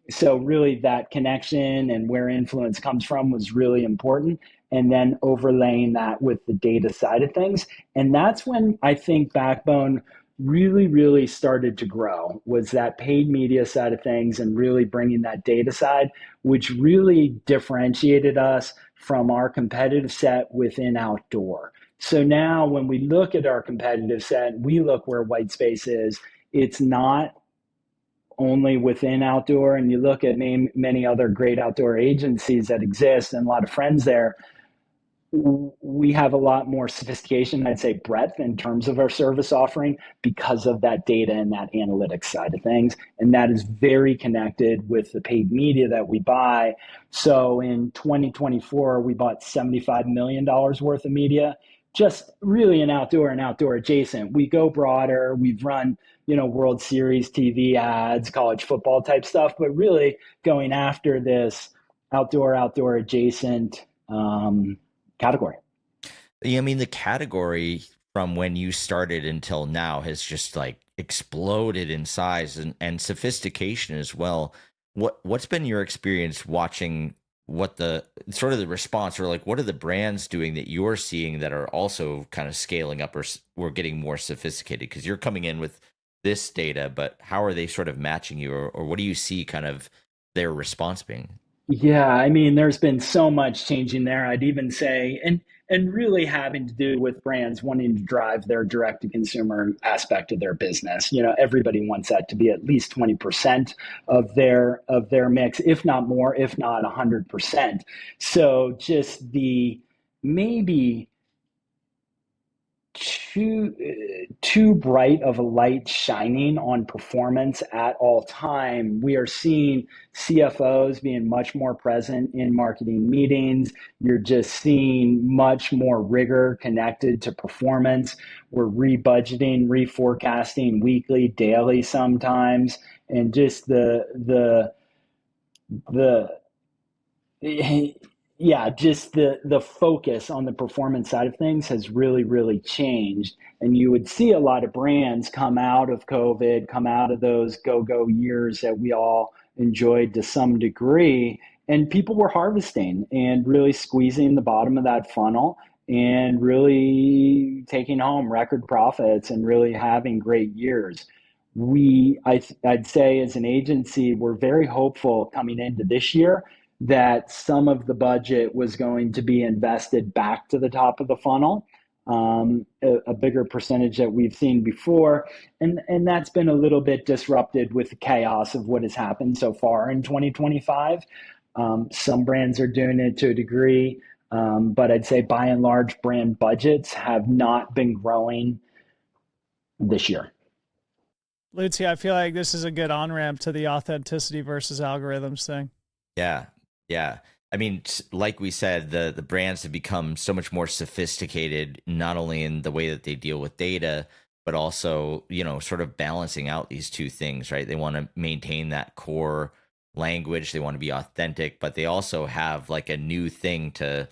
Speaker 2: So really that connection and where influence comes from was really important. And then overlaying that with the data side of things. And that's when I think Backbone really, really started to grow, was that paid media side of things and really bringing that data side, which really differentiated us from our competitive set within outdoor. So now when we look at our competitive set, we look where white space is. It's not only within outdoor, and you look at many other great outdoor agencies that exist and a lot of friends there. We have a lot more sophistication, I'd say breadth in terms of our service offering because of that data and that analytics side of things. And that is very connected with the paid media that we buy. So in 2024, we bought $75 million worth of media, just really in outdoor and outdoor adjacent. We go broader. We've run, World Series TV ads, college football type stuff, but really going after this outdoor adjacent category.
Speaker 3: I mean, the category from when you started until now has just like exploded in size and sophistication as well. What's been your experience watching what the sort of the response, or like what are the brands doing that you're seeing that are also kind of scaling up or getting more sophisticated? Because you're coming in with this data, but how are they sort of matching you, or what do you see kind of their response being?
Speaker 2: Yeah, I mean, there's been so much changing there. I'd even say, and really having to do with brands wanting to drive their direct to consumer aspect of their business. Everybody wants that to be at least 20% of their mix, if not more, if not 100%. So just the maybe too bright of a light shining on performance at all time. We are seeing CFOs being much more present in marketing meetings. You're just seeing much more rigor connected to performance. We're rebudgeting, reforecasting weekly, daily sometimes, and just the yeah, just the focus on the performance side of things has really, really changed. And you would see a lot of brands come out of COVID, come out of those go-go years that we all enjoyed to some degree, and people were harvesting and really squeezing the bottom of that funnel and really taking home record profits and really having great years. I'd say as an agency, we're very hopeful coming into this year that some of the budget was going to be invested back to the top of the funnel, a bigger percentage that we've seen before. And that's been a little bit disrupted with the chaos of what has happened so far in 2025. Some brands are doing it to a degree, but I'd say by and large, brand budgets have not been growing this year.
Speaker 1: Lutzi, I feel like this is a good on-ramp to the authenticity versus algorithms thing.
Speaker 3: Yeah. Yeah. I mean, like we said, the brands have become so much more sophisticated, not only in the way that they deal with data, but also, sort of balancing out these two things, right? They want to maintain that core language. They want to be authentic, but they also have like a new thing to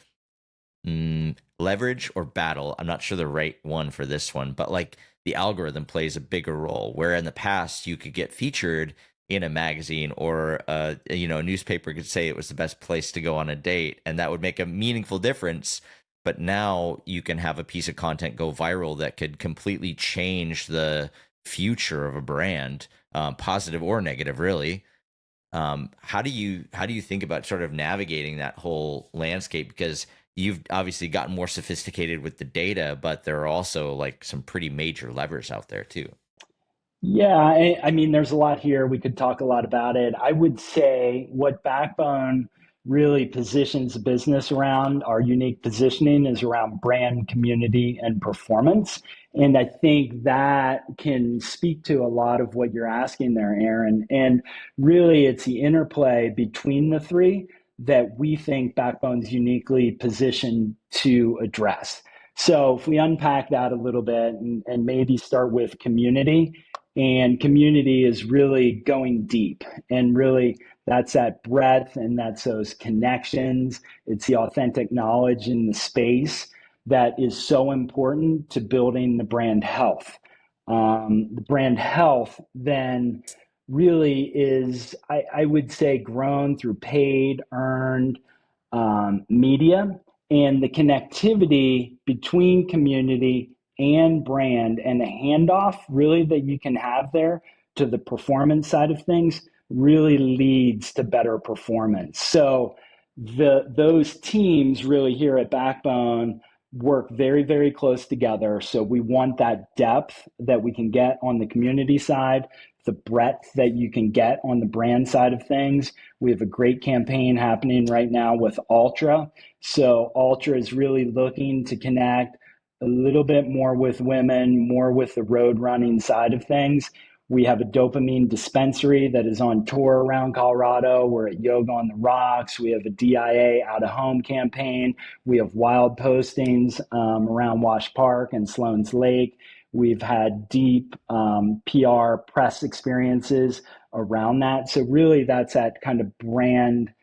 Speaker 3: leverage or battle. I'm not sure the right one for this one, but like the algorithm plays a bigger role, where in the past you could get featured in a magazine, or a newspaper could say it was the best place to go on a date, and that would make a meaningful difference. But now you can have a piece of content go viral that could completely change the future of a brand, positive or negative, really. How do you think about sort of navigating that whole landscape? Because you've obviously gotten more sophisticated with the data, but there are also like some pretty major levers out there too.
Speaker 2: Yeah, I mean, there's a lot here. We could talk a lot about it. I would say what Backbone really positions the business around, our unique positioning is around brand, community, and performance. And I think that can speak to a lot of what you're asking there, Aaron. And really, it's the interplay between the three that we think Backbone's uniquely positioned to address. So if we unpack that a little bit and maybe start with community, and community is really going deep, and really that's that breadth and that's those connections. It's the authentic knowledge in the space that is so important to building the brand health. The brand health then really is, I would say, grown through paid, earned media, and the connectivity between community and brand and the handoff really that you can have there to the performance side of things really leads to better performance. So those teams really here at Backbone work very, very close together. So we want that depth that we can get on the community side, the breadth that you can get on the brand side of things. We have a great campaign happening right now with Ultra. So Ultra is really looking to connect a little bit more with women, more with the road running side of things. We have a dopamine dispensary that is on tour around Colorado. We're at Yoga on the Rocks. We have a DIA out of home campaign. We have wild postings around Wash Park and Sloan's Lake. We've had deep PR press experiences around that. So really that's that kind of brand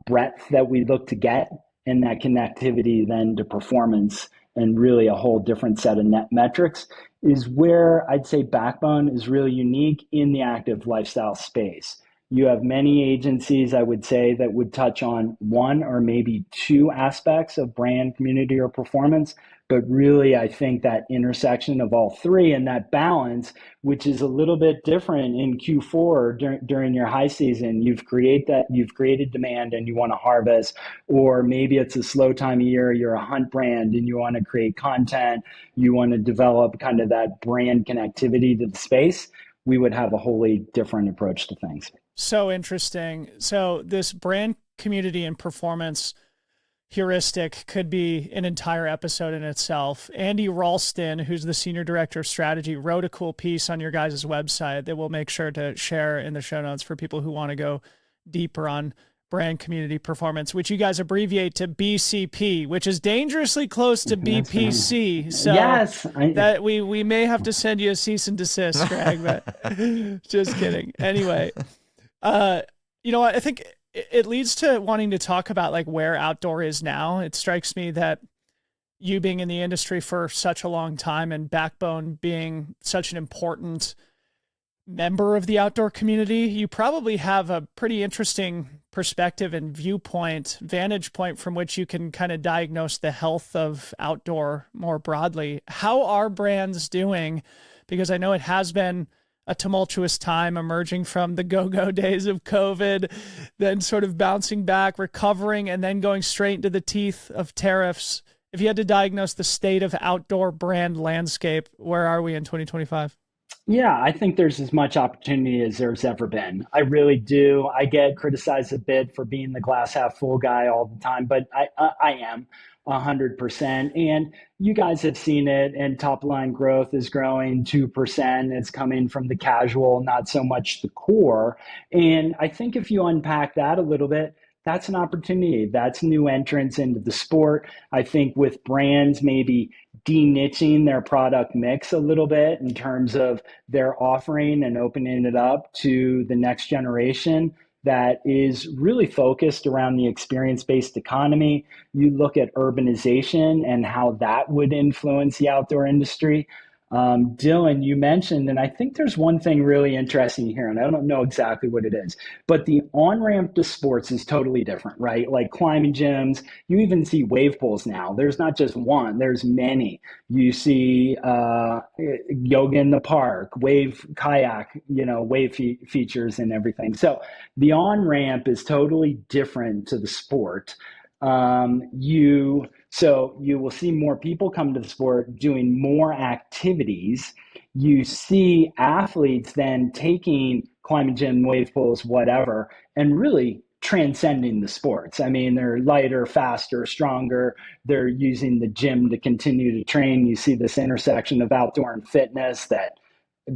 Speaker 2: breadth that we look to get, and that connectivity then to performance and really a whole different set of net metrics is where I'd say Backbone is really unique in the active lifestyle space. You have many agencies, I would say, that would touch on one or maybe two aspects of brand, community, or performance. But really, I think that intersection of all three and that balance, which is a little bit different in Q4 during your high season, you've created demand and you want to harvest, or maybe it's a slow time of year, you're a hunt brand and you want to create content, you want to develop kind of that brand connectivity to the space. We would have a wholly different approach to things.
Speaker 1: So interesting. So this brand, community, and performance heuristic could be an entire episode in itself. Andy Ralston, who's the Senior Director of Strategy, wrote a cool piece on your guys' website that we'll make sure to share in the show notes for people who want to go deeper on brand, community, performance, which you guys abbreviate to BCP, which is dangerously close to BPC. So
Speaker 2: yes,
Speaker 1: that we may have to send you a cease and desist, Greg, but just kidding. Anyway, you know what? I think it leads to wanting to talk about like where outdoor is now. It strikes me that you being in the industry for such a long time and Backbone being such an important member of the outdoor community, you probably have a pretty interesting perspective and vantage point from which you can kind of diagnose the health of outdoor more broadly. How are brands doing? Because I know it has been a tumultuous time emerging from the go-go days of COVID, then sort of bouncing back, recovering, and then going straight into the teeth of tariffs. If you had to diagnose the state of outdoor brand landscape, where are we in 2025?
Speaker 2: Yeah, I think there's as much opportunity as there's ever been. I really do. I get criticized a bit for being the glass half full guy all the time, but I am 100%. And you guys have seen it, and top line growth is growing 2%. It's coming from the casual, not so much the core. And I think if you unpack that a little bit, that's an opportunity. That's new entrants into the sport. I think with brands maybe de-niching their product mix a little bit in terms of their offering and opening it up to the next generation that is really focused around the experience-based economy. You look at urbanization and how that would influence the outdoor industry. Dylan, you mentioned, and I think there's one thing really interesting here, and I don't know exactly what it is, but the on ramp to sports is totally different, right? Like climbing gyms, you even see wave pools now. There's not just one, there's many. You see yoga in the park, wave kayak, features and everything. So the on ramp is totally different to the sport. You will see more people come to the sport doing more activities. You see athletes then taking climbing gym, wave pools, whatever, and really transcending the sports. I mean, they're lighter, faster, stronger. They're using the gym to continue to train. You see this intersection of outdoor and fitness that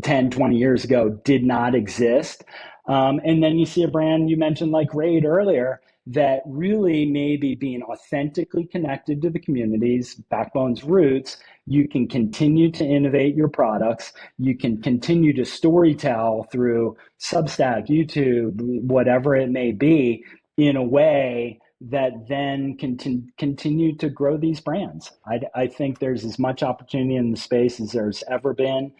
Speaker 2: 10, 20 years ago did not exist. And then you see a brand you mentioned like Raid earlier that really maybe being authentically connected to the communities, Backbone's roots, you can continue to innovate your products. You can continue to storytell through Substack, YouTube, whatever it may be, in a way that then can continue to grow these brands. I think there's as much opportunity in the space as there's ever been.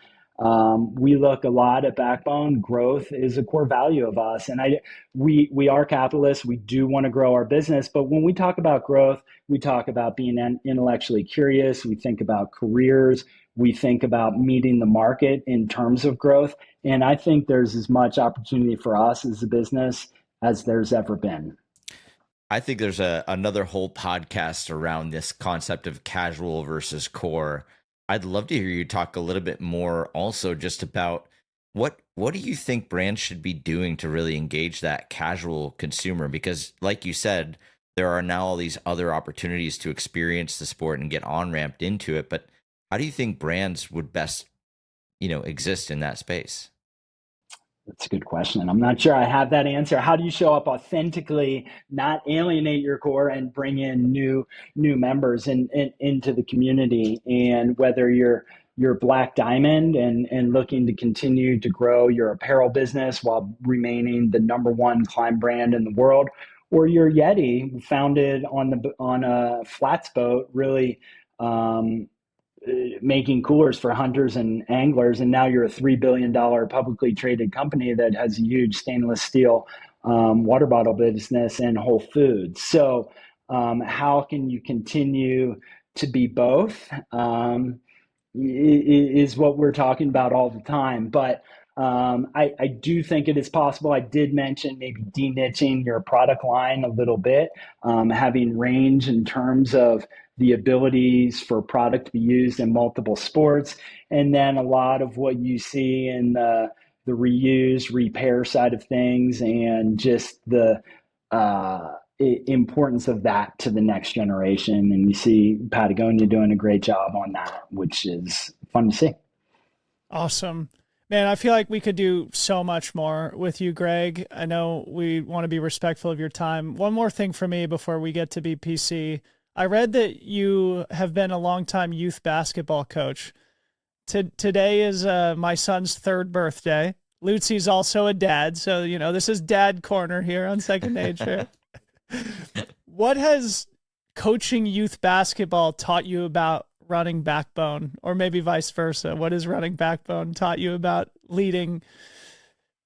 Speaker 2: We look a lot at Backbone. Growth is a core value of us, and we are capitalists. We do want to grow our business, but when we talk about growth, we talk about being intellectually curious. We think about careers. We think about meeting the market in terms of growth, and I think there's as much opportunity for us as a business as there's ever been.
Speaker 3: I think there's another whole podcast around this concept of casual versus core. I'd love to hear you talk a little bit more also just about what do you think brands should be doing to really engage that casual consumer? Because like you said, there are now all these other opportunities to experience the sport and get on-ramped into it. But how do you think brands would best, exist in that space?
Speaker 2: That's a good question. I'm not sure I have that answer. How do you show up authentically, not alienate your core, and bring in new members into the community? And whether you're Black Diamond and looking to continue to grow your apparel business while remaining the number one climb brand in the world, or you're Yeti, founded on a flats boat, really making coolers for hunters and anglers, and now you're a $3 billion publicly traded company that has a huge stainless steel water bottle business and Whole Foods. So how can you continue to be both is what we're talking about all the time. But I do think it is possible. I did mention maybe deniching your product line a little bit, having range in terms of the abilities for product to be used in multiple sports. And then a lot of what you see in the reuse, repair side of things, and just the importance of that to the next generation. And you see Patagonia doing a great job on that, which is fun to see.
Speaker 1: Awesome. Man, I feel like we could do so much more with you, Greg. I know we want to be respectful of your time. One more thing for me before we get to BPC. I read that you have been a longtime youth basketball coach. Today is my son's 3rd birthday. Lucy's also a dad, so this is dad corner here on Second Nature. What has coaching youth basketball taught you about running Backbone, or maybe vice versa? What has running Backbone taught you about leading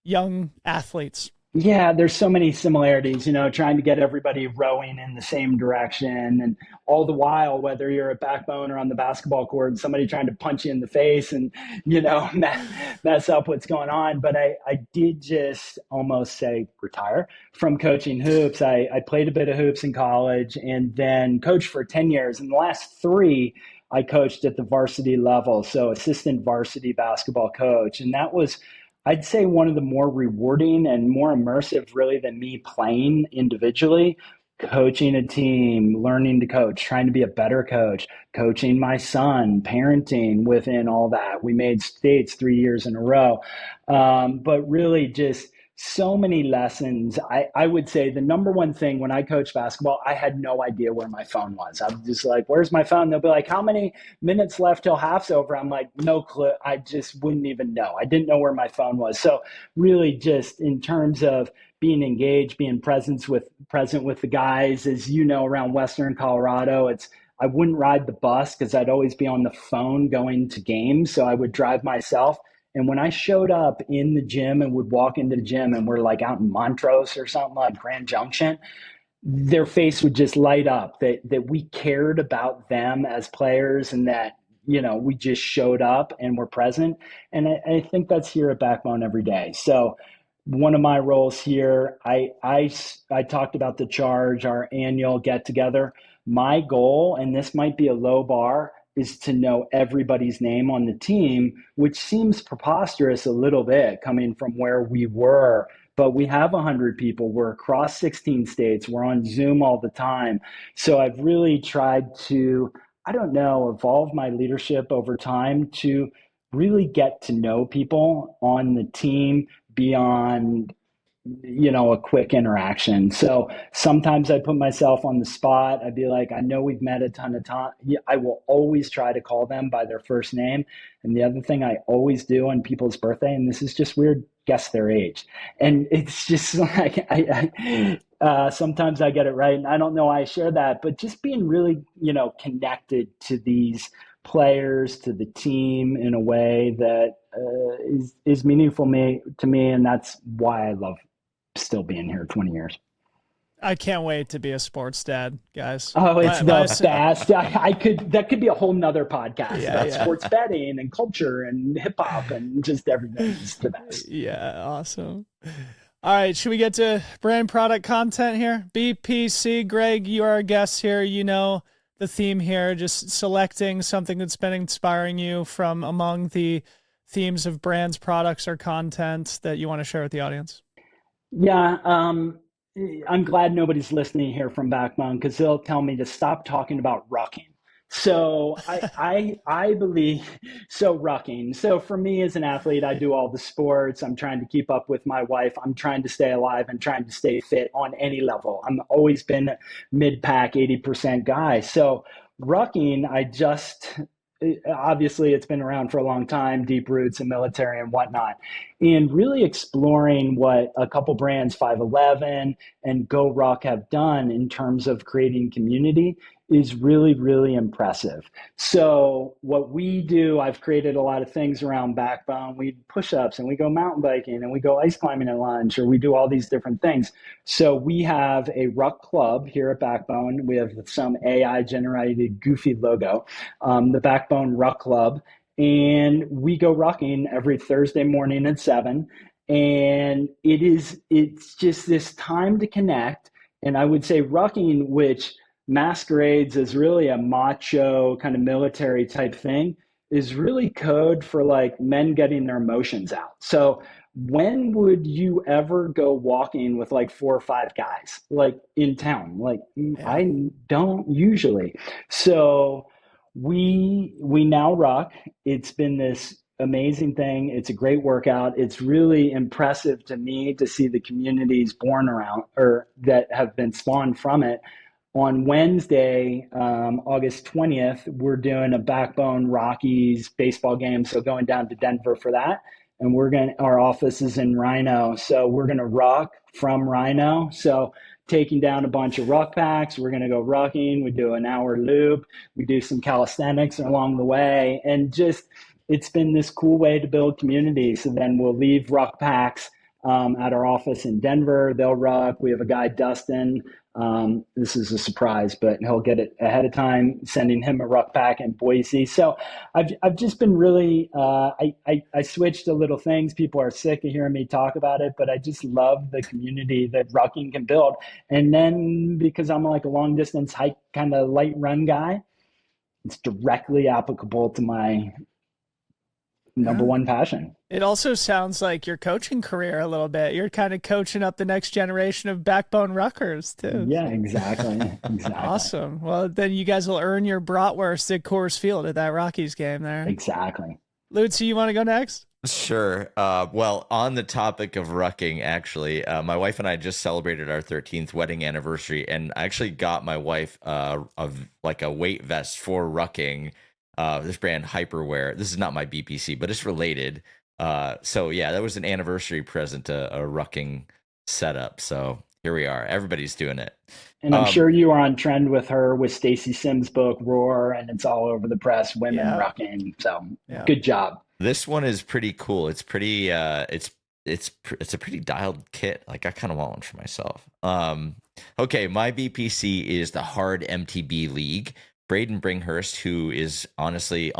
Speaker 1: young athletes?
Speaker 2: Yeah, there's so many similarities, trying to get everybody rowing in the same direction. And all the while, whether you're at Backbone or on the basketball court, somebody trying to punch you in the face and, mess up what's going on. But I did just almost say retire from coaching hoops. I played a bit of hoops in college and then coached for 10 years. In the last 3, I coached at the varsity level, so assistant varsity basketball coach. And that was, I'd say, one of the more rewarding and more immersive really than me playing individually. Coaching a team, learning to coach, trying to be a better coach, coaching my son, parenting within all that. We made states 3 years in a row. But really just so many lessons. I would say the number one thing when I coached basketball, I had no idea where my phone was. I was just like, where's my phone? They'll be like, how many minutes left till half's over? I'm like, no clue. I just wouldn't even know. I didn't know where my phone was. So really just in terms of being engaged, being present with the guys, as around Western Colorado, it's I wouldn't ride the bus because I'd always be on the phone going to games. So I would drive myself. And when I showed up in the gym and would walk into the gym and we're like out in Montrose or something like Grand Junction, their face would just light up that we cared about them as players and that, we just showed up and were present. And I think that's here at Backbone every day. So one of my roles here, I talked about the charge, our annual get together. My goal, and this might be a low bar, is to know everybody's name on the team, which seems preposterous a little bit coming from where we were. But we have 100 people. We're across 16 states. We're on Zoom all the time. So I've really tried to, I don't know, evolve my leadership over time to really get to know people on the team beyond a quick interaction. So sometimes I put myself on the spot. I'd be like, I know we've met a ton of time. I will always try to call them by their first name. And the other thing I always do on people's birthday, and this is just weird, guess their age. And it's just like sometimes I get it right, and I don't know why I share that, but just being really connected to these players, to the team in a way that is meaningful to me, and that's why I love still being here 20 years.
Speaker 1: I can't wait to be a sports dad, guys.
Speaker 2: Oh, it's the best. That could be a whole nother podcast about sports betting and culture and hip hop and just everything. It's the best.
Speaker 1: Yeah, awesome. All right, should we get to brand product content here? BPC, Greg, you are our guest here. You know the theme here, just selecting something that's been inspiring you from among the themes of brands, products, or content that you want to share with the audience.
Speaker 2: Yeah, I'm glad nobody's listening here from Backbone because they'll tell me to stop talking about rucking. So I believe rucking. So for me as an athlete, I do all the sports. I'm trying to keep up with my wife. I'm trying to stay alive and trying to stay fit on any level. I'm always been a mid-pack 80% guy. So rucking, obviously it's been around for a long time, deep roots in military and whatnot, and really exploring what a couple brands, 511 and Go Ruck, have done in terms of creating community is really, really impressive. So what we do, I've created a lot of things around Backbone. We push-ups and we go mountain biking and we go ice climbing at lunch, or we do all these different things. So we have a Ruck Club here at Backbone. We have some AI generated goofy logo, the Backbone Ruck Club. And we go rucking every Thursday morning at 7. And it's just this time to connect. And I would say rucking, which masquerades as really a macho kind of military type thing, is really code for like men getting their emotions out. So when would you ever go walking with like 4 or 5 guys like in town? Like I don't usually. So we now ruck. It's been this amazing thing. It's a great workout. It's really impressive to me to see the communities born around or that have been spawned from it. On Wednesday, August 20th, we're doing a Backbone Rockies baseball game. So going down to Denver for that. And our office is in Rhino. So we're going to ruck from Rhino. So taking down a bunch of ruck packs, we're going to go rucking. We do an hour loop. We do some calisthenics along the way. And just, it's been this cool way to build community. So then we'll leave ruck packs at our office in Denver. They'll ruck. We have a guy, Dustin. This is a surprise, but he'll get it ahead of time, sending him a ruck pack in Boise. So I've just been really, I switched to little things. People are sick of hearing me talk about it, but I just love the community that rucking can build. And then because I'm like a long distance hike, kind of light run guy, it's directly applicable to my number one passion.
Speaker 1: It also sounds like your coaching career a little bit. You're kind of coaching up the next generation of Backbone ruckers too.
Speaker 2: Yeah, exactly.
Speaker 1: Awesome. Well, then you guys will earn your bratwurst at Coors Field at that Rockies game there.
Speaker 2: Exactly.
Speaker 1: Lutz, you want to go next?
Speaker 3: Sure. Well, on the topic of rucking, actually, my wife and I just celebrated our 13th wedding anniversary, and I actually got my wife a weight vest for rucking. This brand Hyperwear. This is not my BPC, but it's related. So yeah, that was an anniversary present, a rucking setup. So here we are. Everybody's doing it.
Speaker 2: And I'm sure you are on trend with her with Stacy Sims' book Roar, and it's all over the press. Women rucking. So good job.
Speaker 3: This one is pretty cool. It's pretty. It's a pretty dialed kit. Like I kind of want one for myself. Okay, my BPC is the Hard MTB League. Braden Bringhurst, who is honestly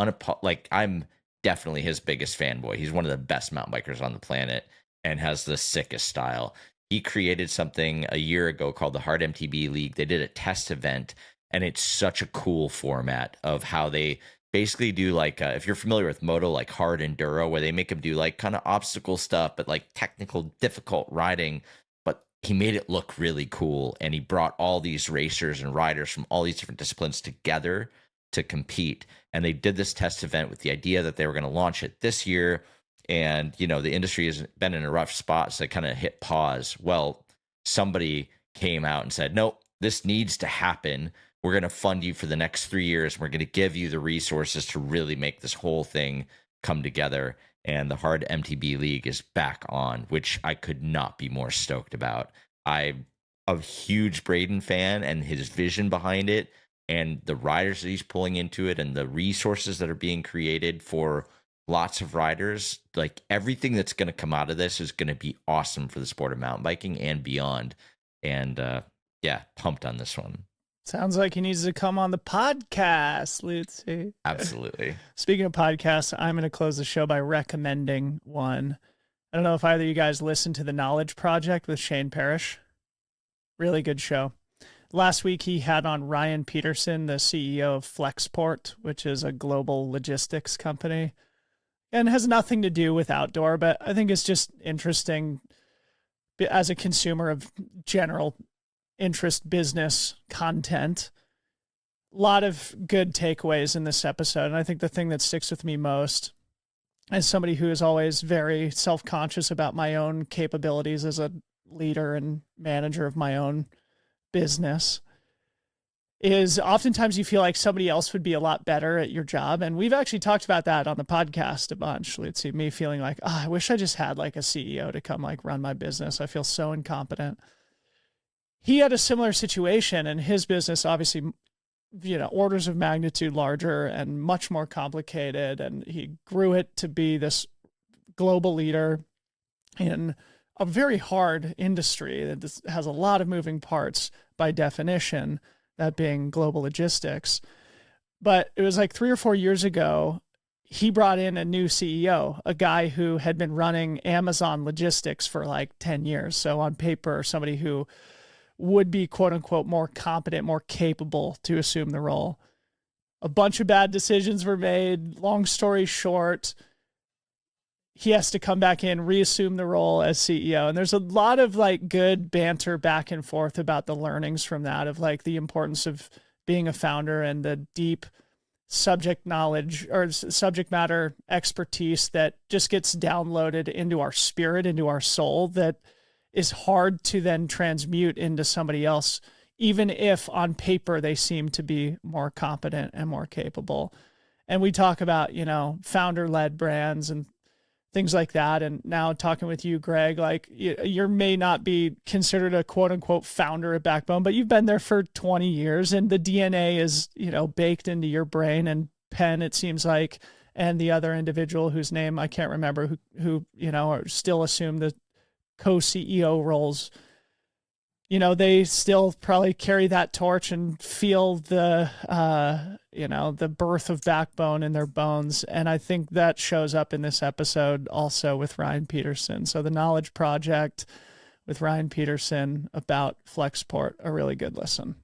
Speaker 3: like I'm definitely his biggest fanboy. He's one of the best mountain bikers on the planet and has the sickest style. He created something a year ago called the Hard MTB League. They did a test event, and it's such a cool format of how they basically do like if you're familiar with moto, like hard enduro, where they make them do like kind of obstacle stuff, but like technical, difficult riding. But he made it look really cool, and he brought all these racers and riders from all these different disciplines together to compete. And they did this test event with the idea that they were going to launch it this year. And, you know, the industry has been in a rough spot, so they kind of hit pause. Well, somebody came out and said, nope, this needs to happen. We're going to fund you for the next 3 years. We're going to give you the resources to really make this whole thing come together. And the Hard MTB League is back on, which I could not be more stoked about. I'm a huge Braden fan, and his vision behind it and the riders that he's pulling into it and the resources that are being created for lots of riders, like everything that's going to come out of this is going to be awesome for the sport of mountain biking and beyond. And pumped on this one.
Speaker 1: Sounds like he needs to come on the podcast, Lucy.
Speaker 3: Absolutely.
Speaker 1: Speaking of podcasts, I'm going to close the show by recommending one. I don't know if either of you guys listened to The Knowledge Project with Shane Parrish. Really good show. Last week, he had on Ryan Peterson, the CEO of Flexport, which is a global logistics company. And has nothing to do with outdoor, but I think it's just interesting as a consumer of general interest business content. A lot of good takeaways in this episode. And I think the thing that sticks with me most, as somebody who is always very self-conscious about my own capabilities as a leader and manager of my own business, is oftentimes you feel like somebody else would be a lot better at your job. And we've actually talked about that on the podcast a bunch. Let's see, me feeling like, I wish I just had like a CEO to come like run my business. I feel so incompetent. He had a similar situation, and his business, obviously, you know, orders of magnitude larger and much more complicated. And he grew it to be this global leader in a very hard industry that has a lot of moving parts by definition, that being global logistics. But it was like 3 or 4 years ago, he brought in a new CEO, a guy who had been running Amazon logistics for like 10 years. So on paper, somebody who would be quote unquote more competent, more capable to assume the role. A bunch of bad decisions were made. Long story short, he has to come back in, reassume the role as CEO. And there's a lot of like good banter back and forth about the learnings from that, of like the importance of being a founder and the deep subject knowledge or subject matter expertise that just gets downloaded into our spirit, into our soul, that is hard to then transmute into somebody else, even if on paper they seem to be more competent and more capable. And we talk about, you know, founder-led brands and things like that. And now talking with you, Greg, like you may not be considered a quote unquote founder at Backbone, but you've been there for 20 years and the DNA is, you know, baked into your brain. And Penn, it seems like, and the other individual whose name I can't remember, who you know, are still assume the co-CEO roles, you know, they still probably carry that torch and feel the, you know, the birth of Backbone in their bones. And I think that shows up in this episode also with Ryan Peterson. So The Knowledge Project with Ryan Peterson about Flexport, a really good listen.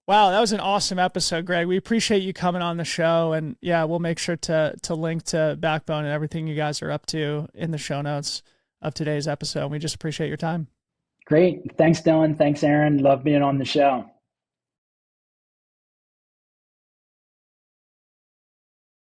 Speaker 1: Wow, that was an awesome episode, Greg. We appreciate you coming on the show. And yeah, we'll make sure to link to Backbone and everything you guys are up to in the show notes of today's episode. We just appreciate your time.
Speaker 2: Great. Thanks, Dylan. Thanks, Aaron. Love being on the show.